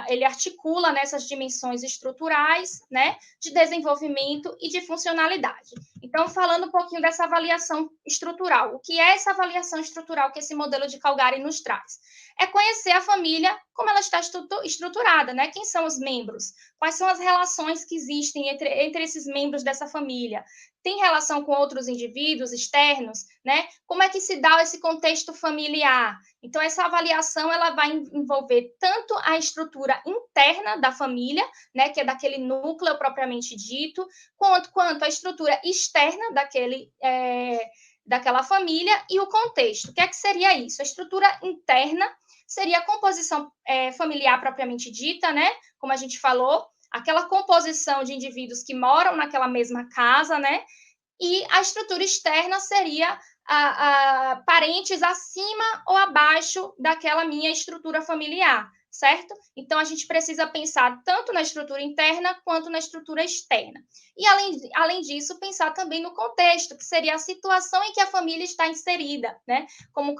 ele articula nessas dimensões estruturais, né? De desenvolvimento e de funcionalidade. Então, falando um pouquinho dessa avaliação estrutural, o que é essa avaliação estrutural que esse modelo de Calgary nos traz? É conhecer a família, como ela está estruturada, né? Quem são os membros? Quais são as relações que existem entre esses membros dessa família? Tem relação com outros indivíduos externos, né? Como é que se dá esse contexto familiar? Então, essa avaliação ela vai envolver tanto a estrutura interna da família, né, que é daquele núcleo propriamente dito, quanto a estrutura externa daquela família e o contexto. O que é que seria isso? A estrutura interna seria a composição familiar propriamente dita, né? Como a gente falou, aquela composição de indivíduos que moram naquela mesma casa, né? E a estrutura externa seria parentes acima ou abaixo daquela minha estrutura familiar, certo? Então, a gente precisa pensar tanto na estrutura interna quanto na estrutura externa. E, além disso, pensar também no contexto, que seria a situação em que a família está inserida, né? Como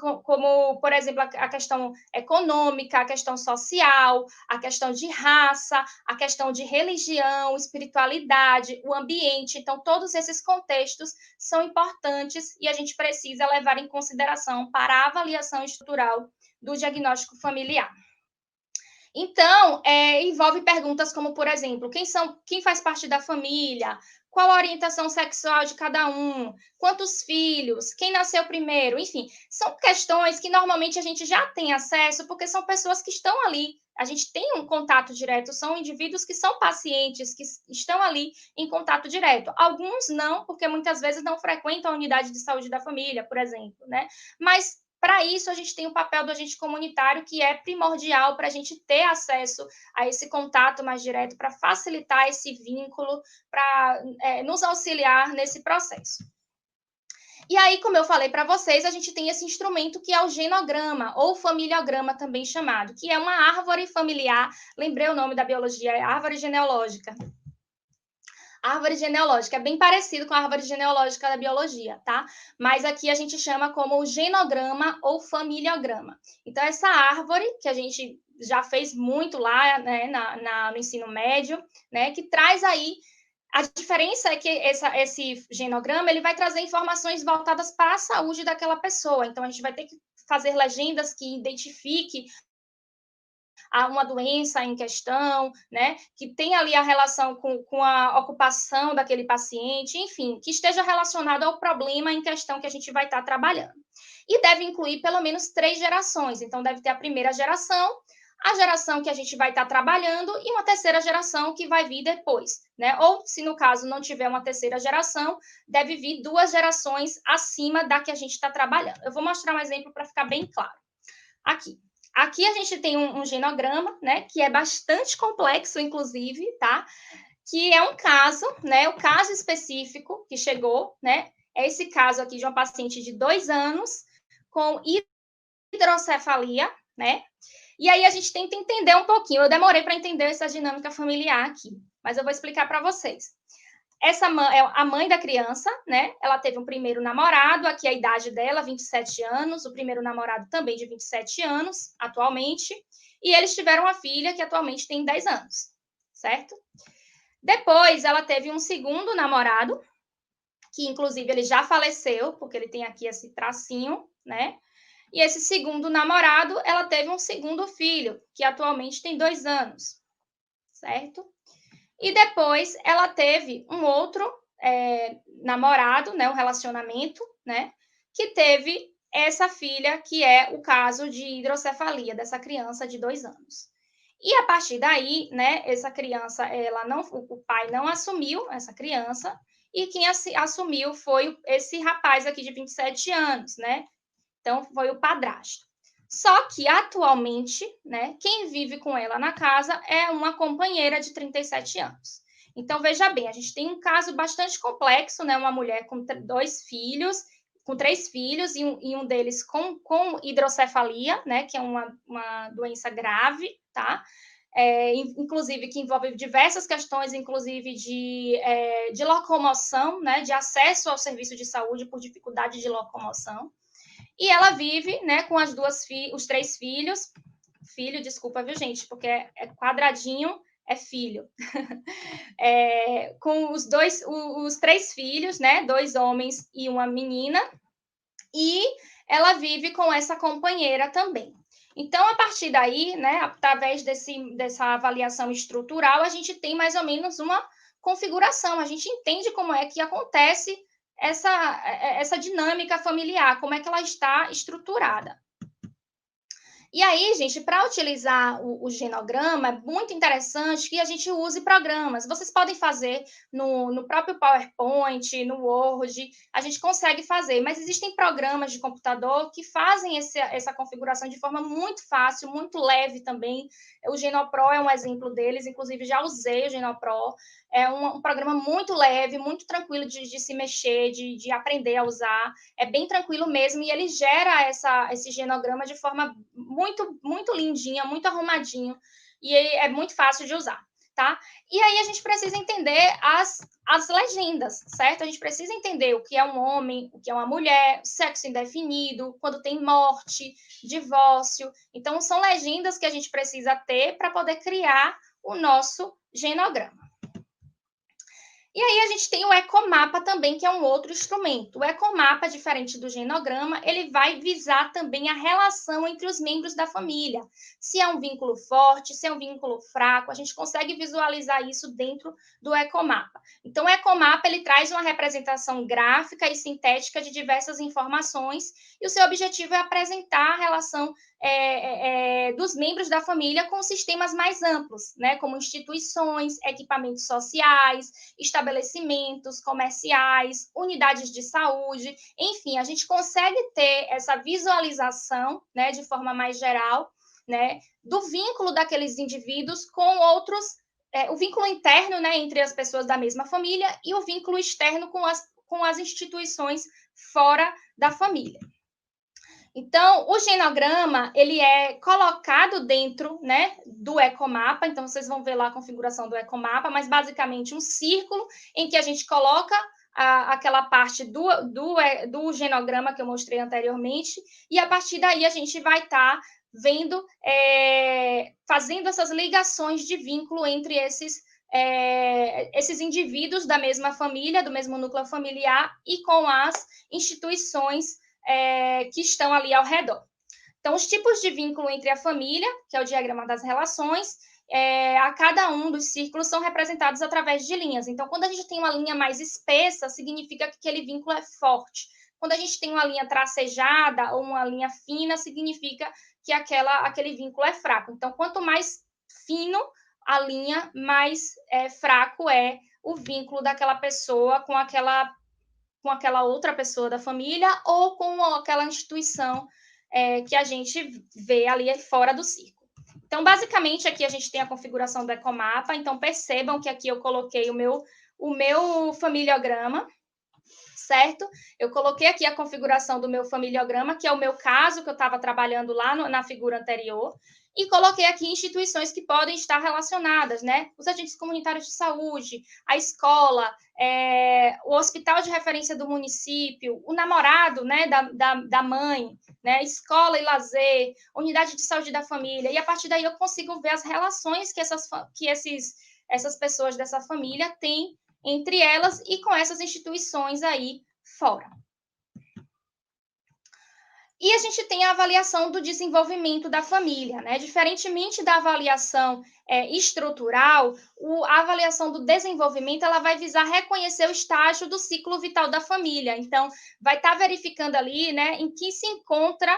por exemplo, a questão econômica, a questão social, a questão de raça, a questão de religião, espiritualidade, o ambiente. Então, todos esses contextos são importantes e a gente precisa levar em consideração para a avaliação estrutural do diagnóstico familiar. Então, envolve perguntas como, por exemplo, quem faz parte da família, qual a orientação sexual de cada um, quantos filhos, quem nasceu primeiro, enfim, são questões que normalmente a gente já tem acesso, porque são pessoas que estão ali, a gente tem um contato direto, são indivíduos que são pacientes, que estão ali em contato direto. Alguns não, porque muitas vezes não frequentam a unidade de saúde da família, por exemplo, né? Mas para isso, a gente tem o papel do agente comunitário, que é primordial para a gente ter acesso a esse contato mais direto, para facilitar esse vínculo, para nos auxiliar nesse processo. E aí, como eu falei para vocês, a gente tem esse instrumento que é o genograma, ou familiograma também chamado, que é uma árvore familiar, lembrei o nome da biologia, é árvore genealógica. Árvore genealógica, é bem parecido com a árvore genealógica da biologia, tá? Mas aqui a gente chama como genograma ou familiograma. Então, essa árvore, que a gente já fez muito lá, né, no ensino médio, né, que traz aí, a diferença é que esse genograma, ele vai trazer informações voltadas para a saúde daquela pessoa. Então, a gente vai ter que fazer legendas que identifique a uma doença em questão, né, que tem ali a relação com a ocupação daquele paciente, enfim, que esteja relacionado ao problema em questão que a gente vai estar trabalhando. E deve incluir pelo menos 3 gerações, então deve ter a primeira geração, a geração que a gente vai estar trabalhando e uma terceira geração que vai vir depois, né? Ou, se no caso não tiver uma terceira geração, deve vir 2 gerações acima da que a gente está trabalhando. Eu vou mostrar um exemplo para ficar bem claro. Aqui a gente tem um genograma, né, que é bastante complexo, inclusive, tá? Que é um caso, né, o caso específico que chegou, né, é esse caso aqui de uma paciente de 2 anos com hidrocefalia, né? E aí a gente tenta entender um pouquinho. Eu demorei para entender essa dinâmica familiar aqui, mas eu vou explicar para vocês. Essa é a mãe da criança, né? Ela teve um primeiro namorado, aqui a idade dela, 27 anos, o primeiro namorado também de 27 anos, atualmente, e eles tiveram uma filha que atualmente tem 10 anos, certo? Depois, ela teve um segundo namorado, que inclusive ele já faleceu, porque ele tem aqui esse tracinho, né? E esse segundo namorado, ela teve um segundo filho, que atualmente tem 2 anos, certo? E depois ela teve um outro namorado, né, um relacionamento, né, que teve essa filha, que é o caso de hidrocefalia dessa criança de 2 anos. E a partir daí, né, essa criança, o pai não assumiu essa criança, e quem assumiu foi esse rapaz aqui de 27 anos, né? Então, foi o padrasto. Só que, atualmente, né, quem vive com ela na casa é uma companheira de 37 anos. Então, veja bem, a gente tem um caso bastante complexo, né? Uma mulher com 2 filhos, com 3 filhos, e um deles com hidrocefalia, né? Que é uma doença grave, tá? inclusive que envolve diversas questões, inclusive de locomoção, né, de acesso ao serviço de saúde por dificuldade de locomoção. E ela vive, né, com os 3 filhos. Filho, desculpa, viu, gente, porque é quadradinho, é filho. Com os 3 filhos, né, 2 homens e uma menina, e ela vive com essa companheira também. Então, a partir daí, né, através dessa avaliação estrutural, a gente tem mais ou menos uma configuração, a gente entende como é que acontece essa dinâmica familiar, como é que ela está estruturada. E aí, gente, para utilizar o genograma, é muito interessante que a gente use programas. Vocês podem fazer no próprio PowerPoint, no Word, a gente consegue fazer, mas existem programas de computador que fazem essa configuração de forma muito fácil, muito leve também. O Genopro é um exemplo deles, inclusive já usei o Genopro. É um programa muito leve, muito tranquilo de se mexer, de aprender a usar. É bem tranquilo mesmo, e ele gera esse genograma de forma muito, muito lindinha, muito arrumadinho, e é muito fácil de usar, tá? E aí a gente precisa entender as legendas, certo? A gente precisa entender o que é um homem, o que é uma mulher, sexo indefinido, quando tem morte, divórcio. Então, são legendas que a gente precisa ter para poder criar o nosso genograma. E aí a gente tem o ecomapa também, que é um outro instrumento. O ecomapa, diferente do genograma, ele vai visar também a relação entre os membros da família. Se é um vínculo forte, se é um vínculo fraco, a gente consegue visualizar isso dentro do ecomapa. Então, o ecomapa, ele traz uma representação gráfica e sintética de diversas informações, e o seu objetivo é apresentar a relação dos membros da família com sistemas mais amplos, né, como instituições, equipamentos sociais, estabelecimentos comerciais, unidades de saúde, enfim, a gente consegue ter essa visualização, né, de forma mais geral, né, do vínculo daqueles indivíduos com outros, o vínculo interno, né, entre as pessoas da mesma família, e o vínculo externo com as instituições fora da família. Então, o genograma, ele é colocado dentro, né, do ecomapa. Então, vocês vão ver lá a configuração do ecomapa, mas basicamente um círculo em que a gente coloca aquela parte do genograma que eu mostrei anteriormente, e a partir daí a gente vai estar vendo, fazendo essas ligações de vínculo entre esses indivíduos da mesma família, do mesmo núcleo familiar, e com as instituições que estão ali ao redor. Então, os tipos de vínculo entre a família, que é o diagrama das relações, a cada um dos círculos são representados através de linhas. Então, quando a gente tem uma linha mais espessa, significa que aquele vínculo é forte. Quando a gente tem uma linha tracejada ou uma linha fina, significa que aquele vínculo é fraco. Então, quanto mais fino a linha, mais fraco é o vínculo daquela pessoa com aquela outra pessoa da família ou com aquela instituição que a gente vê ali fora do círculo. Então, basicamente, aqui a gente tem a configuração do ecomapa. Então, percebam que aqui eu coloquei o meu familiograma, certo? Eu coloquei aqui a configuração do meu familiograma, que é o meu caso, que eu estava trabalhando lá na figura anterior, e coloquei aqui instituições que podem estar relacionadas, né? Os agentes comunitários de saúde, a escola, o hospital de referência do município, o namorado, né, da mãe, né, escola e lazer, unidade de saúde da família, e a partir daí eu consigo ver as relações que essas pessoas dessa família têm entre elas e com essas instituições aí fora. E a gente tem a avaliação do desenvolvimento da família, né? Diferentemente da avaliação estrutural, a avaliação do desenvolvimento ela vai visar reconhecer o estágio do ciclo vital da família. Então, vai estar verificando ali, né, em que se encontra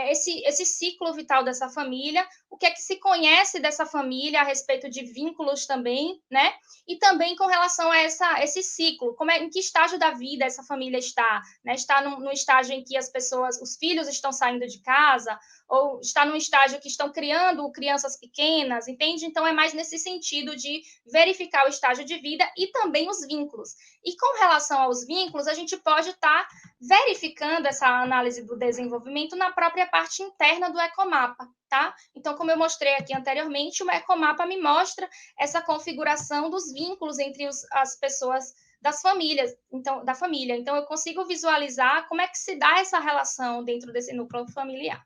esse ciclo vital dessa família, o que é que se conhece dessa família a respeito de vínculos também, né? E também com relação a esse ciclo, em que estágio da vida essa família está, né? Está no estágio em que os filhos estão saindo de casa, ou está num estágio que estão criando crianças pequenas, entende? Então, é mais nesse sentido de verificar o estágio de vida e também os vínculos. E com relação aos vínculos, a gente pode estar verificando essa análise do desenvolvimento na própria parte interna do ecomapa, tá? Então, como eu mostrei aqui anteriormente, o ecomapa me mostra essa configuração dos vínculos entre as pessoas das famílias, então, da família. Então, eu consigo visualizar como é que se dá essa relação dentro desse núcleo familiar.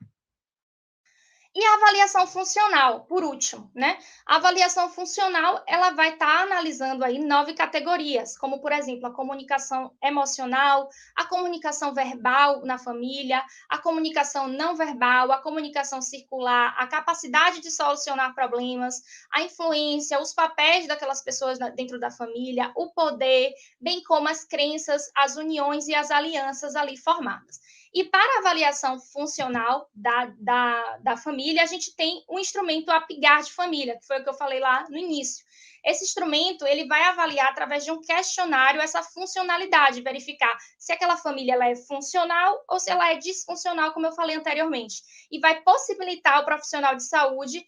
E a avaliação funcional, por último, né? A avaliação funcional, ela vai estar analisando aí 9 categorias, como, por exemplo, a comunicação emocional, a comunicação verbal na família, a comunicação não verbal, a comunicação circular, a capacidade de solucionar problemas, a influência, os papéis daquelas pessoas dentro da família, o poder, bem como as crenças, as uniões e as alianças ali formadas. E para a avaliação funcional da família, a gente tem o instrumento APGAR de família, que foi o que eu falei lá no início. Esse instrumento, ele vai avaliar através de um questionário essa funcionalidade, verificar se aquela família ela é funcional ou se ela é disfuncional, como eu falei anteriormente. E vai possibilitar ao profissional de saúde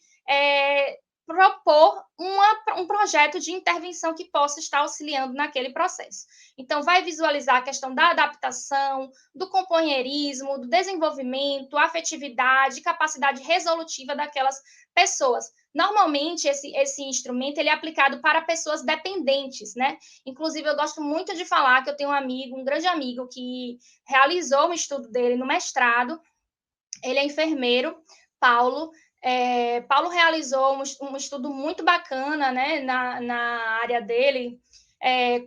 propor um projeto de intervenção que possa estar auxiliando naquele processo. Então, vai visualizar a questão da adaptação, do companheirismo, do desenvolvimento, afetividade, capacidade resolutiva daquelas pessoas. Normalmente, esse instrumento ele é aplicado para pessoas dependentes, né? Inclusive, eu gosto muito de falar que eu tenho um amigo, um grande amigo, que realizou um estudo dele no mestrado. Ele é enfermeiro, Paulo. Paulo realizou um estudo muito bacana, né, na área dele,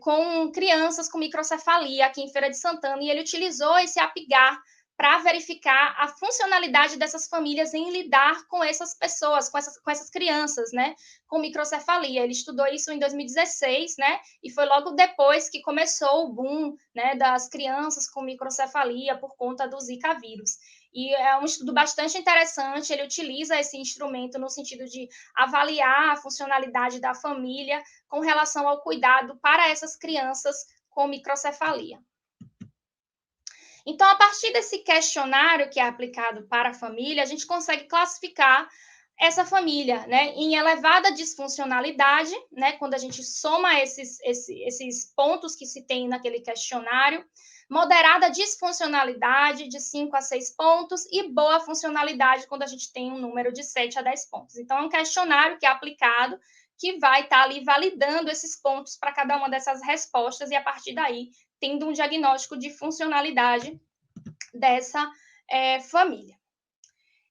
com crianças com microcefalia aqui em Feira de Santana, e ele utilizou esse APGAR para verificar a funcionalidade dessas famílias em lidar com essas pessoas, com essas crianças, né, com microcefalia. Ele estudou isso em 2016, né, e foi logo depois que começou o boom, né, das crianças com microcefalia por conta do Zika vírus. E é um estudo bastante interessante, ele utiliza esse instrumento no sentido de avaliar a funcionalidade da família com relação ao cuidado para essas crianças com microcefalia. Então, a partir desse questionário que é aplicado para a família, a gente consegue classificar essa família, né, em elevada disfuncionalidade, né, quando a gente soma esses pontos que se tem naquele questionário, moderada disfuncionalidade, de 5 a 6 pontos, e boa funcionalidade, quando a gente tem um número de 7 a 10 pontos. Então, é um questionário que é aplicado, que vai estar ali validando esses pontos para cada uma dessas respostas, e a partir daí, tendo um diagnóstico de funcionalidade dessa família.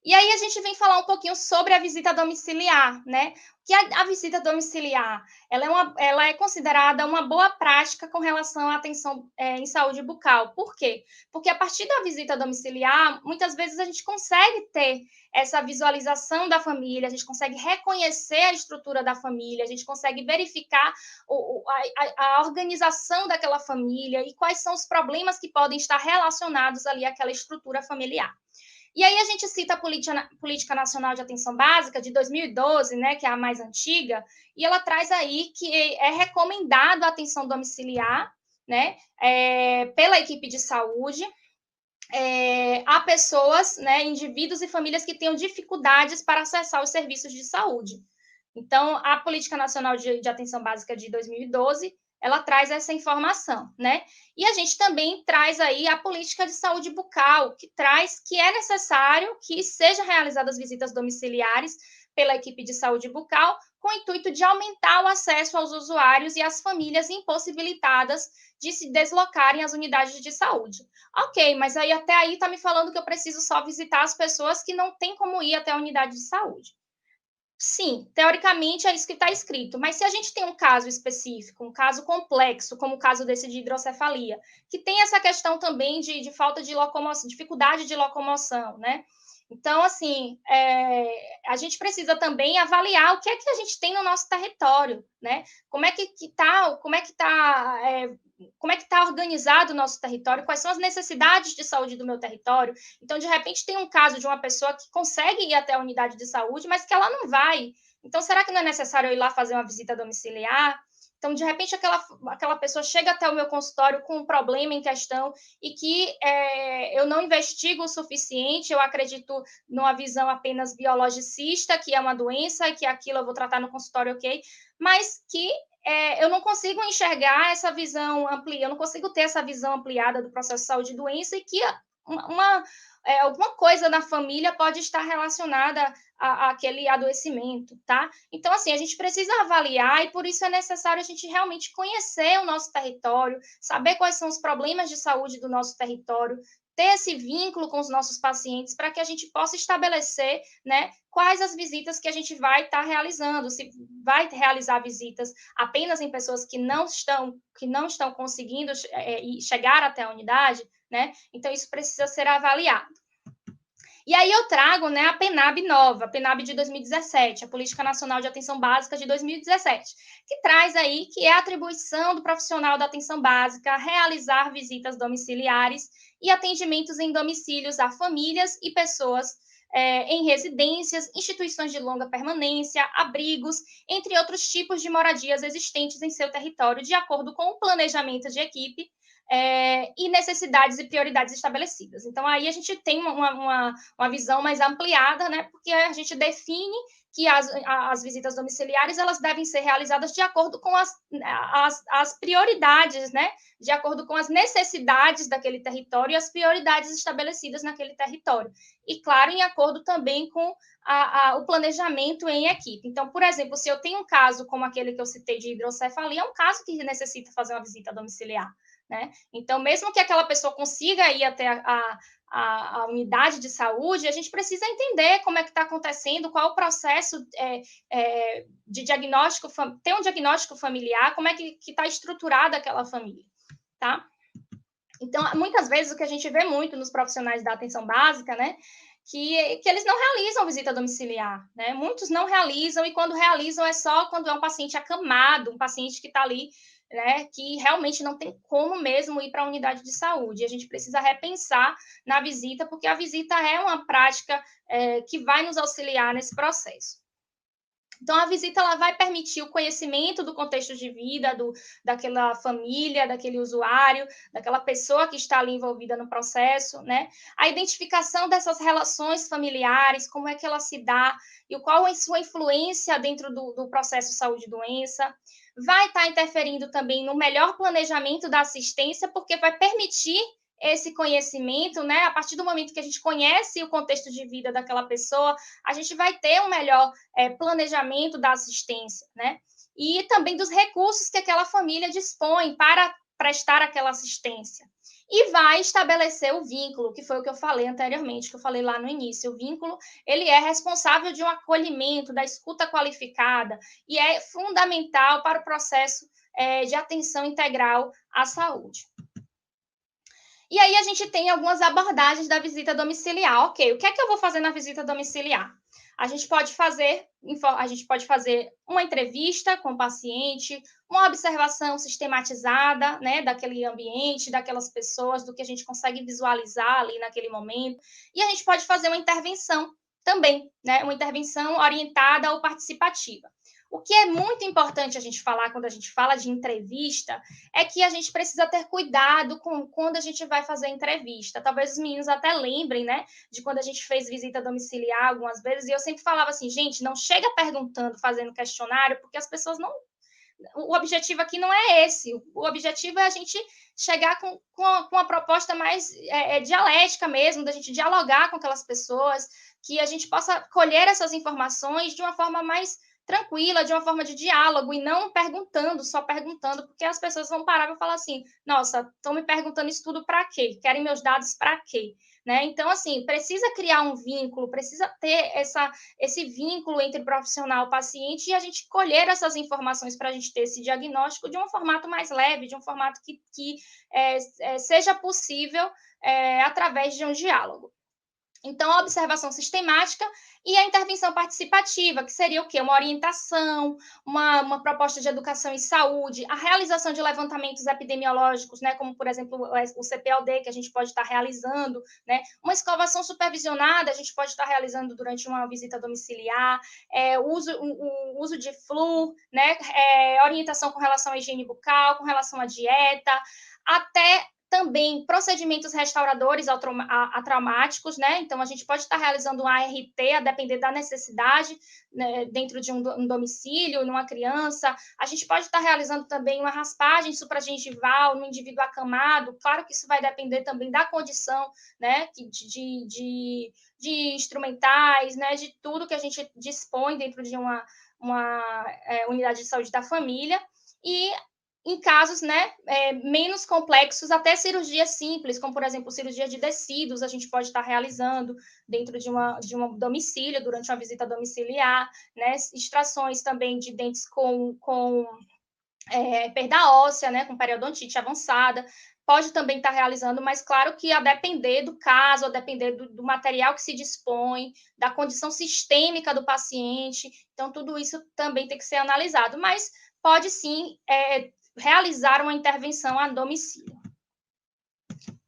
E aí a gente vem falar um pouquinho sobre a visita domiciliar, né? Que a visita domiciliar, ela é considerada uma boa prática com relação à atenção em saúde bucal. Por quê? Porque a partir da visita domiciliar, muitas vezes a gente consegue ter essa visualização da família, a gente consegue reconhecer a estrutura da família, a gente consegue verificar a organização daquela família e quais são os problemas que podem estar relacionados ali àquela estrutura familiar. E aí a gente cita a Política Nacional de Atenção Básica de 2012, né, que é a mais antiga, e ela traz aí que é recomendado a atenção domiciliar, né, pela equipe de saúde, a pessoas, né, indivíduos e famílias que tenham dificuldades para acessar os serviços de saúde. Então, a Política Nacional de Atenção Básica de 2012, ela traz essa informação, né? E a gente também traz aí a política de saúde bucal, que traz que é necessário que sejam realizadas visitas domiciliares pela equipe de saúde bucal, com o intuito de aumentar o acesso aos usuários e às famílias impossibilitadas de se deslocarem às unidades de saúde. Ok, mas aí até aí está me falando que eu preciso só visitar as pessoas que não têm como ir até a unidade de saúde. Sim, teoricamente é isso que está escrito, mas se a gente tem um caso específico, um caso complexo, como o caso desse de hidrocefalia, que tem essa questão também de falta de locomoção, dificuldade de locomoção, né? Então, assim, a gente precisa também avaliar o que é que a gente tem no nosso território, né? Como é que está organizado o nosso território, quais são as necessidades de saúde do meu território. Então, de repente, tem um caso de uma pessoa que consegue ir até a unidade de saúde, mas que ela não vai. Então, será que não é necessário eu ir lá fazer uma visita domiciliar? Então, de repente, aquela pessoa chega até o meu consultório com um problema em questão e que eu não investigo o suficiente, eu acredito numa visão apenas biologicista, que é uma doença e que aquilo eu vou tratar no consultório, ok, mas que eu não consigo enxergar essa visão amplia, eu não consigo ter essa visão ampliada do processo de saúde e doença e que alguma coisa na família pode estar relacionada àquele adoecimento, tá? Então, assim, a gente precisa avaliar e por isso é necessário a gente realmente conhecer o nosso território, saber quais são os problemas de saúde do nosso território, ter esse vínculo com os nossos pacientes para que a gente possa estabelecer, né, quais as visitas que a gente vai estar realizando, se vai realizar visitas apenas em pessoas que não estão conseguindo chegar até a unidade, né? Então, isso precisa ser avaliado. E aí eu trago, né, a PENAB nova, a PENAB de 2017, a Política Nacional de Atenção Básica de 2017, que traz aí que é a atribuição do profissional da atenção básica realizar visitas domiciliares e atendimentos em domicílios a famílias e pessoas em residências, instituições de longa permanência, abrigos, entre outros tipos de moradias existentes em seu território, de acordo com o planejamento de equipe e necessidades e prioridades estabelecidas. Então, aí a gente tem uma visão mais ampliada, né? Porque a gente define que as visitas domiciliares elas devem ser realizadas de acordo com as prioridades, né? De acordo com as necessidades daquele território e as prioridades estabelecidas naquele território. E, claro, em acordo também com o planejamento em equipe. Então, por exemplo, se eu tenho um caso como aquele que eu citei de hidrocefalia, é um caso que necessita fazer uma visita domiciliar, né? Então, mesmo que aquela pessoa consiga ir até a unidade de saúde, a gente precisa entender como é que está acontecendo, qual o processo de diagnóstico, ter um diagnóstico familiar, como é que está estruturada aquela família, tá? Então, muitas vezes, o que a gente vê muito nos profissionais da atenção básica, né, que eles não realizam visita domiciliar, né? Muitos não realizam, e quando realizam é só quando é um paciente acamado, um paciente que está ali, né, que realmente não tem como mesmo ir para a unidade de saúde. E a gente precisa repensar na visita, porque a visita é uma prática que vai nos auxiliar nesse processo. Então, a visita ela vai permitir o conhecimento do contexto de vida daquela família, daquele usuário, daquela pessoa que está ali envolvida no processo, né? A identificação dessas relações familiares, como é que ela se dá e qual é a sua influência dentro do processo saúde e doença. Vai estar interferindo também no melhor planejamento da assistência, porque vai permitir esse conhecimento, né? A partir do momento que a gente conhece o contexto de vida daquela pessoa, a gente vai ter um melhor planejamento da assistência, né? E também dos recursos que aquela família dispõe para prestar aquela assistência. E vai estabelecer o vínculo, que foi o que eu falei anteriormente, que eu falei lá no início. O vínculo, ele é responsável de um acolhimento, da escuta qualificada, e é fundamental para o processo de atenção integral à saúde. E aí a gente tem algumas abordagens da visita domiciliar. Ok, o que é que eu vou fazer na visita domiciliar? A gente pode fazer uma entrevista com o paciente, uma observação sistematizada, né, daquele ambiente, daquelas pessoas, do que a gente consegue visualizar ali naquele momento. E a gente pode fazer uma intervenção também, né, uma intervenção orientada ou participativa. O que é muito importante a gente falar quando a gente fala de entrevista é que a gente precisa ter cuidado com quando a gente vai fazer entrevista. Talvez os meninos até lembrem, né, de quando a gente fez visita domiciliar algumas vezes, e eu sempre falava assim, gente, não chega perguntando, fazendo questionário, porque as pessoas não... O objetivo aqui não é esse. O objetivo é a gente chegar com uma proposta mais dialética mesmo, da gente dialogar com aquelas pessoas, que a gente possa colher essas informações de uma forma mais tranquila, de uma forma de diálogo, e não perguntando, só perguntando, porque as pessoas vão parar e falar assim, nossa, estão me perguntando isso tudo para quê? Querem meus dados para quê? Né? Então, assim, precisa criar um vínculo, precisa ter esse vínculo entre profissional e paciente, e a gente colher essas informações para a gente ter esse diagnóstico de um formato mais leve, de um formato que seja possível através de um diálogo. Então, a observação sistemática e a intervenção participativa, que seria o quê? Uma orientação, uma proposta de educação e saúde, a realização de levantamentos epidemiológicos, né, como, por exemplo, o CPLD, que a gente pode estar realizando, né, uma escovação supervisionada, a gente pode estar realizando durante uma visita domiciliar, o uso de flúor, né, orientação com relação à higiene bucal, com relação à dieta, até também procedimentos restauradores atraumáticos, né? Então, a gente pode estar realizando um ART, a depender da necessidade, né, dentro de um domicílio, numa criança. A gente pode estar realizando também uma raspagem supragengival no indivíduo acamado. Claro que isso vai depender também da condição, né, de instrumentais, né, de tudo que a gente dispõe dentro de uma unidade de saúde da família. E em casos, né, menos complexos, até cirurgias simples, como, por exemplo, cirurgia de tecidos, a gente pode estar realizando dentro de um domicílio, durante uma visita domiciliar, né, extrações também de dentes com perda óssea, né, com periodontite avançada, pode também estar realizando, mas claro que a depender do caso, a depender do material que se dispõe, da condição sistêmica do paciente, então tudo isso também tem que ser analisado, mas pode sim realizar uma intervenção a domicílio.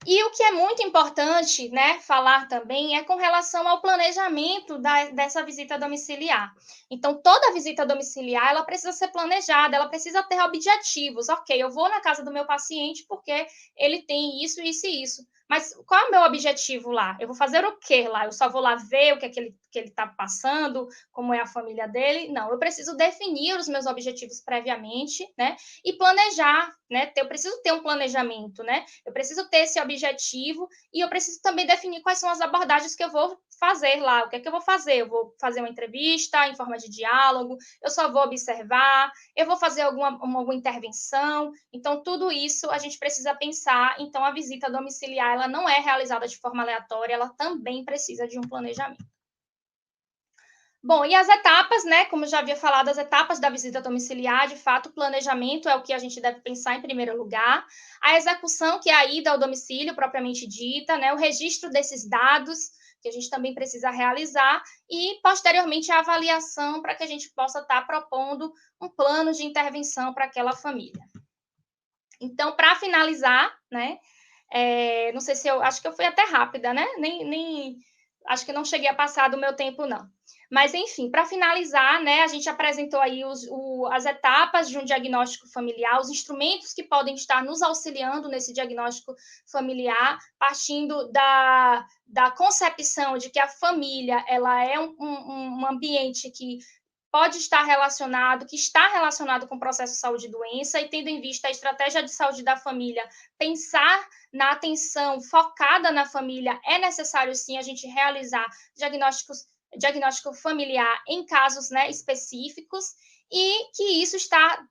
E o que é muito importante, né, falar também é com relação ao planejamento dessa visita domiciliar. Então, toda visita domiciliar, ela precisa ser planejada, ela precisa ter objetivos. Ok, eu vou na casa do meu paciente porque ele tem isso, isso e isso. Mas qual é o meu objetivo lá? Eu vou fazer o quê lá? Eu só vou lá ver o que é que ele está passando, como é a família dele? Não, eu preciso definir os meus objetivos previamente, né? E planejar, né? Eu preciso ter um planejamento, né? Eu preciso ter esse objetivo e eu preciso também definir quais são as abordagens que eu vou fazer lá. O que é que eu vou fazer? Eu vou fazer uma entrevista em forma de diálogo, eu só vou observar, eu vou fazer alguma intervenção. Então, tudo isso a gente precisa pensar. Então, a visita domiciliar, ela não é realizada de forma aleatória, ela também precisa de um planejamento. Bom, e as etapas, né? Como eu já havia falado, as etapas da visita domiciliar, de fato, o planejamento é o que a gente deve pensar em primeiro lugar. A execução, que é a ida ao domicílio propriamente dita, né? O registro desses dados, que a gente também precisa realizar, e, posteriormente, a avaliação para que a gente possa estar propondo um plano de intervenção para aquela família. Então, para finalizar, né? Não sei se acho que eu fui até rápida, né? Acho que não cheguei a passar do meu tempo, não. Mas, enfim, para finalizar, né, a gente apresentou aí as etapas de um diagnóstico familiar, os instrumentos que podem estar nos auxiliando nesse diagnóstico familiar, partindo da concepção de que a família ela é um ambiente que pode estar relacionado, que está relacionado com o processo de saúde e doença, e tendo em vista a estratégia de saúde da família, pensar na atenção focada na família, é necessário sim a gente realizar diagnóstico familiar em casos, né, específicos, e que isso está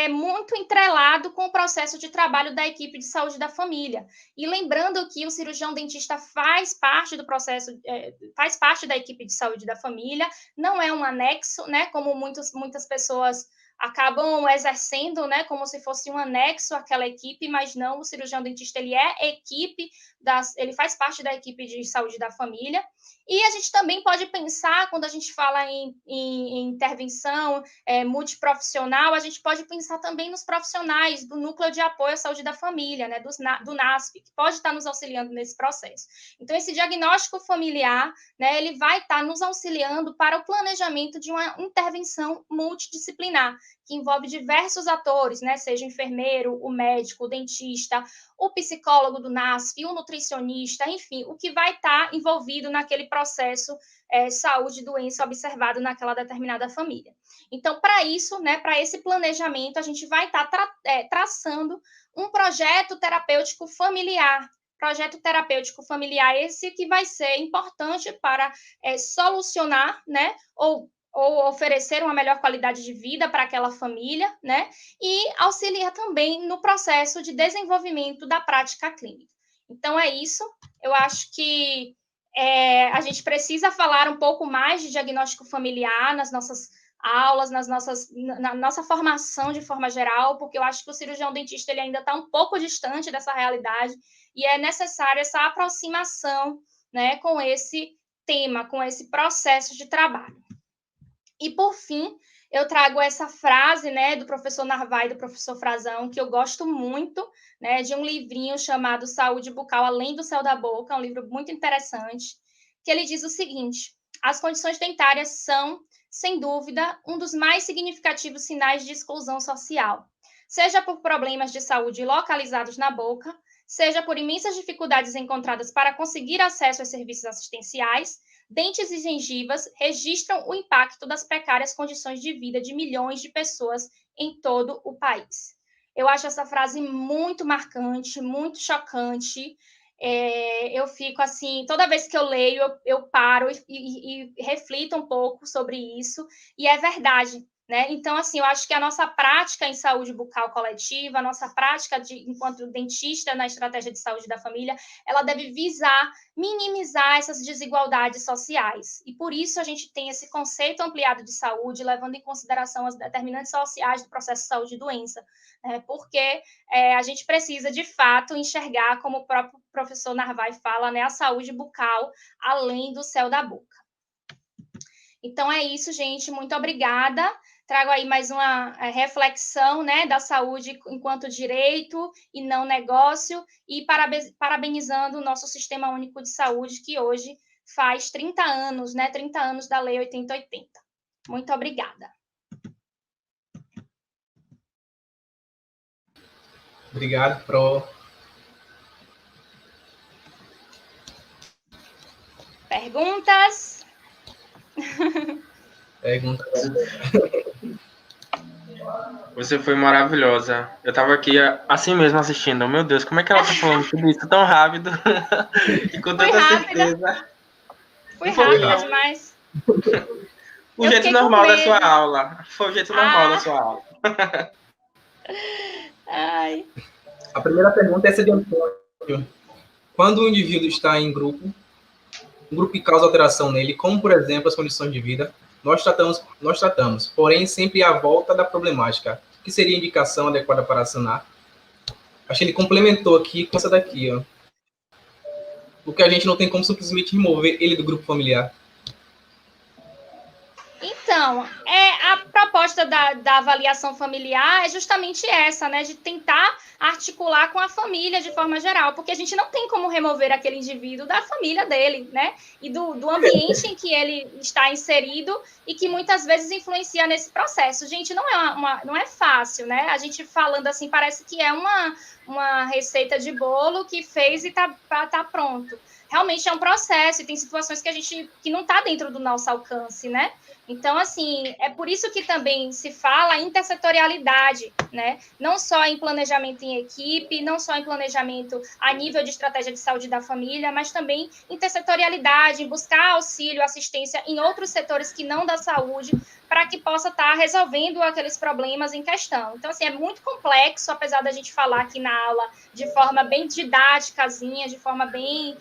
muito entrelado com o processo de trabalho da equipe de saúde da família. E lembrando que o cirurgião dentista faz parte do processo, faz parte da equipe de saúde da família, não é um anexo, né, como muitas pessoas acabam exercendo, né, como se fosse um anexo àquela equipe, mas não, o cirurgião dentista ele ele faz parte da equipe de saúde da família. E a gente também pode pensar, quando a gente fala em intervenção multiprofissional, a gente pode pensar também nos profissionais do Núcleo de Apoio à Saúde da Família, né, do NASF, que pode estar nos auxiliando nesse processo. Então, esse diagnóstico familiar, né, ele vai estar nos auxiliando para o planejamento de uma intervenção multidisciplinar, que envolve diversos atores, né, seja o enfermeiro, o médico, o dentista, o psicólogo do NASF, o nutricionista, enfim, o que vai estar envolvido naquele processo saúde e doença observado naquela determinada família. Então, para isso, né, para esse planejamento, a gente vai estar traçando um projeto terapêutico familiar. Projeto terapêutico familiar esse que vai ser importante para solucionar, né, ou oferecer uma melhor qualidade de vida para aquela família, né? E auxilia também no processo de desenvolvimento da prática clínica. Então, é isso. Eu acho que a gente precisa falar um pouco mais de diagnóstico familiar nas nossas aulas, na nossa formação de forma geral, porque eu acho que o cirurgião dentista ele ainda está um pouco distante dessa realidade e é necessária essa aproximação, né, com esse tema, com esse processo de trabalho. E, por fim, eu trago essa frase, né, do professor Narváez e do professor Frazão, que eu gosto muito, né, de um livrinho chamado Saúde Bucal Além do Céu da Boca, um livro muito interessante, que ele diz o seguinte: as condições dentárias são, sem dúvida, um dos mais significativos sinais de exclusão social, seja por problemas de saúde localizados na boca, seja por imensas dificuldades encontradas para conseguir acesso aos serviços assistenciais. Dentes e gengivas registram o impacto das precárias condições de vida de milhões de pessoas em todo o país. Eu acho essa frase muito marcante, muito chocante. Eu fico assim, toda vez que eu leio, eu paro e reflito um pouco sobre isso, e é verdade. Né? Então, assim, eu acho que a nossa prática em saúde bucal coletiva, a nossa prática enquanto dentista na estratégia de saúde da família, ela deve visar minimizar essas desigualdades sociais. E por isso a gente tem esse conceito ampliado de saúde, levando em consideração as determinantes sociais do processo de saúde e doença, porque a gente precisa, de fato, enxergar, como o próprio professor Narváez fala, né, a saúde bucal além do céu da boca. Então, é isso, gente. Muito obrigada. Trago aí mais uma reflexão, né, da saúde enquanto direito e não negócio, e parabenizando o nosso Sistema Único de Saúde, que hoje faz 30 anos, né, 30 anos da Lei 8080. Muito obrigada. Obrigado, Pro. Perguntas? Perguntas. Você foi maravilhosa. Eu tava aqui assim mesmo assistindo. Meu Deus, como é que ela tá falando tudo isso tão rápido? E com tanta certeza. Foi rápida demais. O jeito normal da sua aula. Foi o jeito normal da sua aula. Ai. A primeira pergunta é essa de Antônio. Quando o indivíduo está em grupo, um grupo que causa alteração nele, como, por exemplo, as condições de vida, nós tratamos, porém, sempre à volta da problemática, que seria a indicação adequada para sanar. Acho que ele complementou aqui com essa daqui, ó. Porque a gente não tem como simplesmente remover ele do grupo familiar. Então, a proposta da avaliação familiar é justamente essa, né? De tentar articular com a família de forma geral, porque a gente não tem como remover aquele indivíduo da família dele, né? E do ambiente em que ele está inserido e que muitas vezes influencia nesse processo. Gente, não é fácil, né? A gente falando assim, parece que é uma receita de bolo que fez e tá pronto. Realmente é um processo e tem situações que não está dentro do nosso alcance, né? Então, assim, é por isso que também se fala em intersetorialidade, né? Não só em planejamento em equipe, não só em planejamento a nível de estratégia de saúde da família, mas também intersetorialidade, em buscar auxílio, assistência em outros setores que não da saúde, para que possa estar resolvendo aqueles problemas em questão. Então, assim, é muito complexo, apesar da gente falar aqui na aula de forma bem didáticazinha, de forma bem...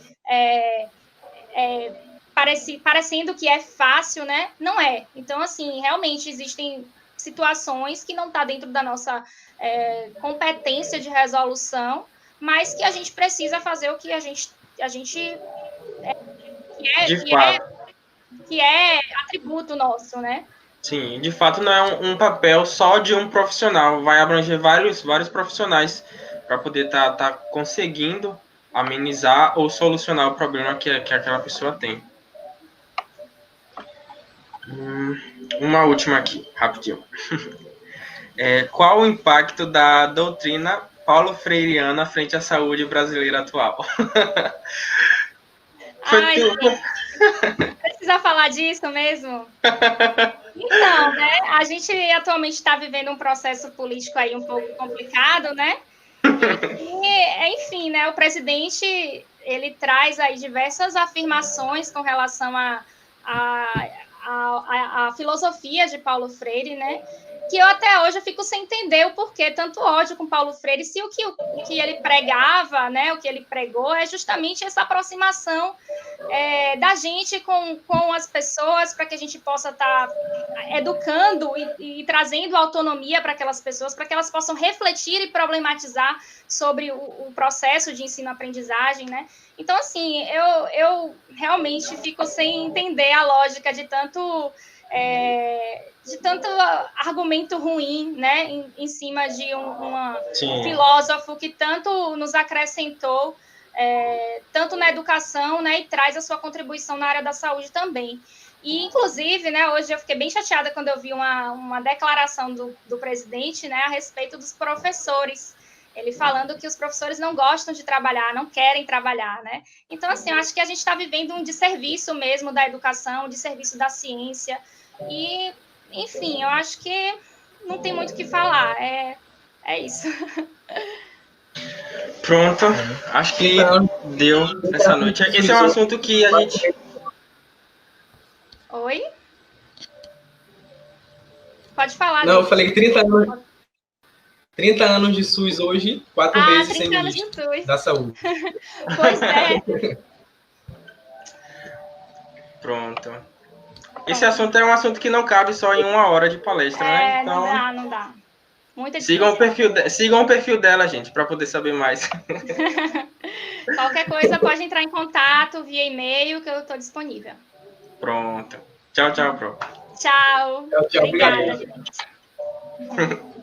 parecendo que é fácil, né? Não é. Então, assim, realmente existem situações que não está dentro da nossa competência de resolução, mas que a gente precisa fazer o que a gente que é atributo nosso, né? Sim, de fato não é um papel só de um profissional, vai abranger vários profissionais para poder tá conseguindo amenizar ou solucionar o problema que aquela pessoa tem. Uma última aqui, rapidinho. Qual o impacto da doutrina paulo-freireana frente à saúde brasileira atual? Ai, gente, precisa falar disso mesmo? Então, né, a gente atualmente está vivendo um processo político aí um pouco complicado, né? E, enfim, né, o presidente, ele traz aí diversas afirmações com relação à filosofia de Paulo Freire, né? que eu até hoje eu fico sem entender o porquê tanto ódio com Paulo Freire, se o que ele pregava, né, o que ele pregou é justamente essa aproximação da gente com as pessoas, para que a gente possa estar educando e trazendo autonomia para aquelas pessoas, para que elas possam refletir e problematizar sobre o processo de ensino-aprendizagem, né? Então, assim, eu realmente fico sem entender a lógica de tanto argumento ruim, né, em cima de um filósofo que tanto nos acrescentou, tanto na educação, né, e traz a sua contribuição na área da saúde também. E, inclusive, né, hoje eu fiquei bem chateada quando eu vi uma declaração do presidente, né, a respeito dos professores, ele falando que os professores não gostam de trabalhar, não querem trabalhar, né? Então, assim, eu acho que a gente está vivendo um desserviço mesmo da educação, um desserviço da ciência, e, enfim, eu acho que não tem muito o que falar, é isso. Pronto, acho que deu essa noite. Esse é um assunto que a gente... Oi? Pode falar. Não, eu falei 30 anos de SUS hoje, 4 meses sem ministro da saúde. Pois é. Pronto. Esse assunto é um assunto que não cabe só em 1 hora de palestra, né? Então, não dá. Muita sigam o perfil dela, gente, para poder saber mais. Qualquer coisa pode entrar em contato via e-mail, que eu estou disponível. Pronto. Tchau, Pro. Tchau. Tchau, Obrigada, obrigado. gente.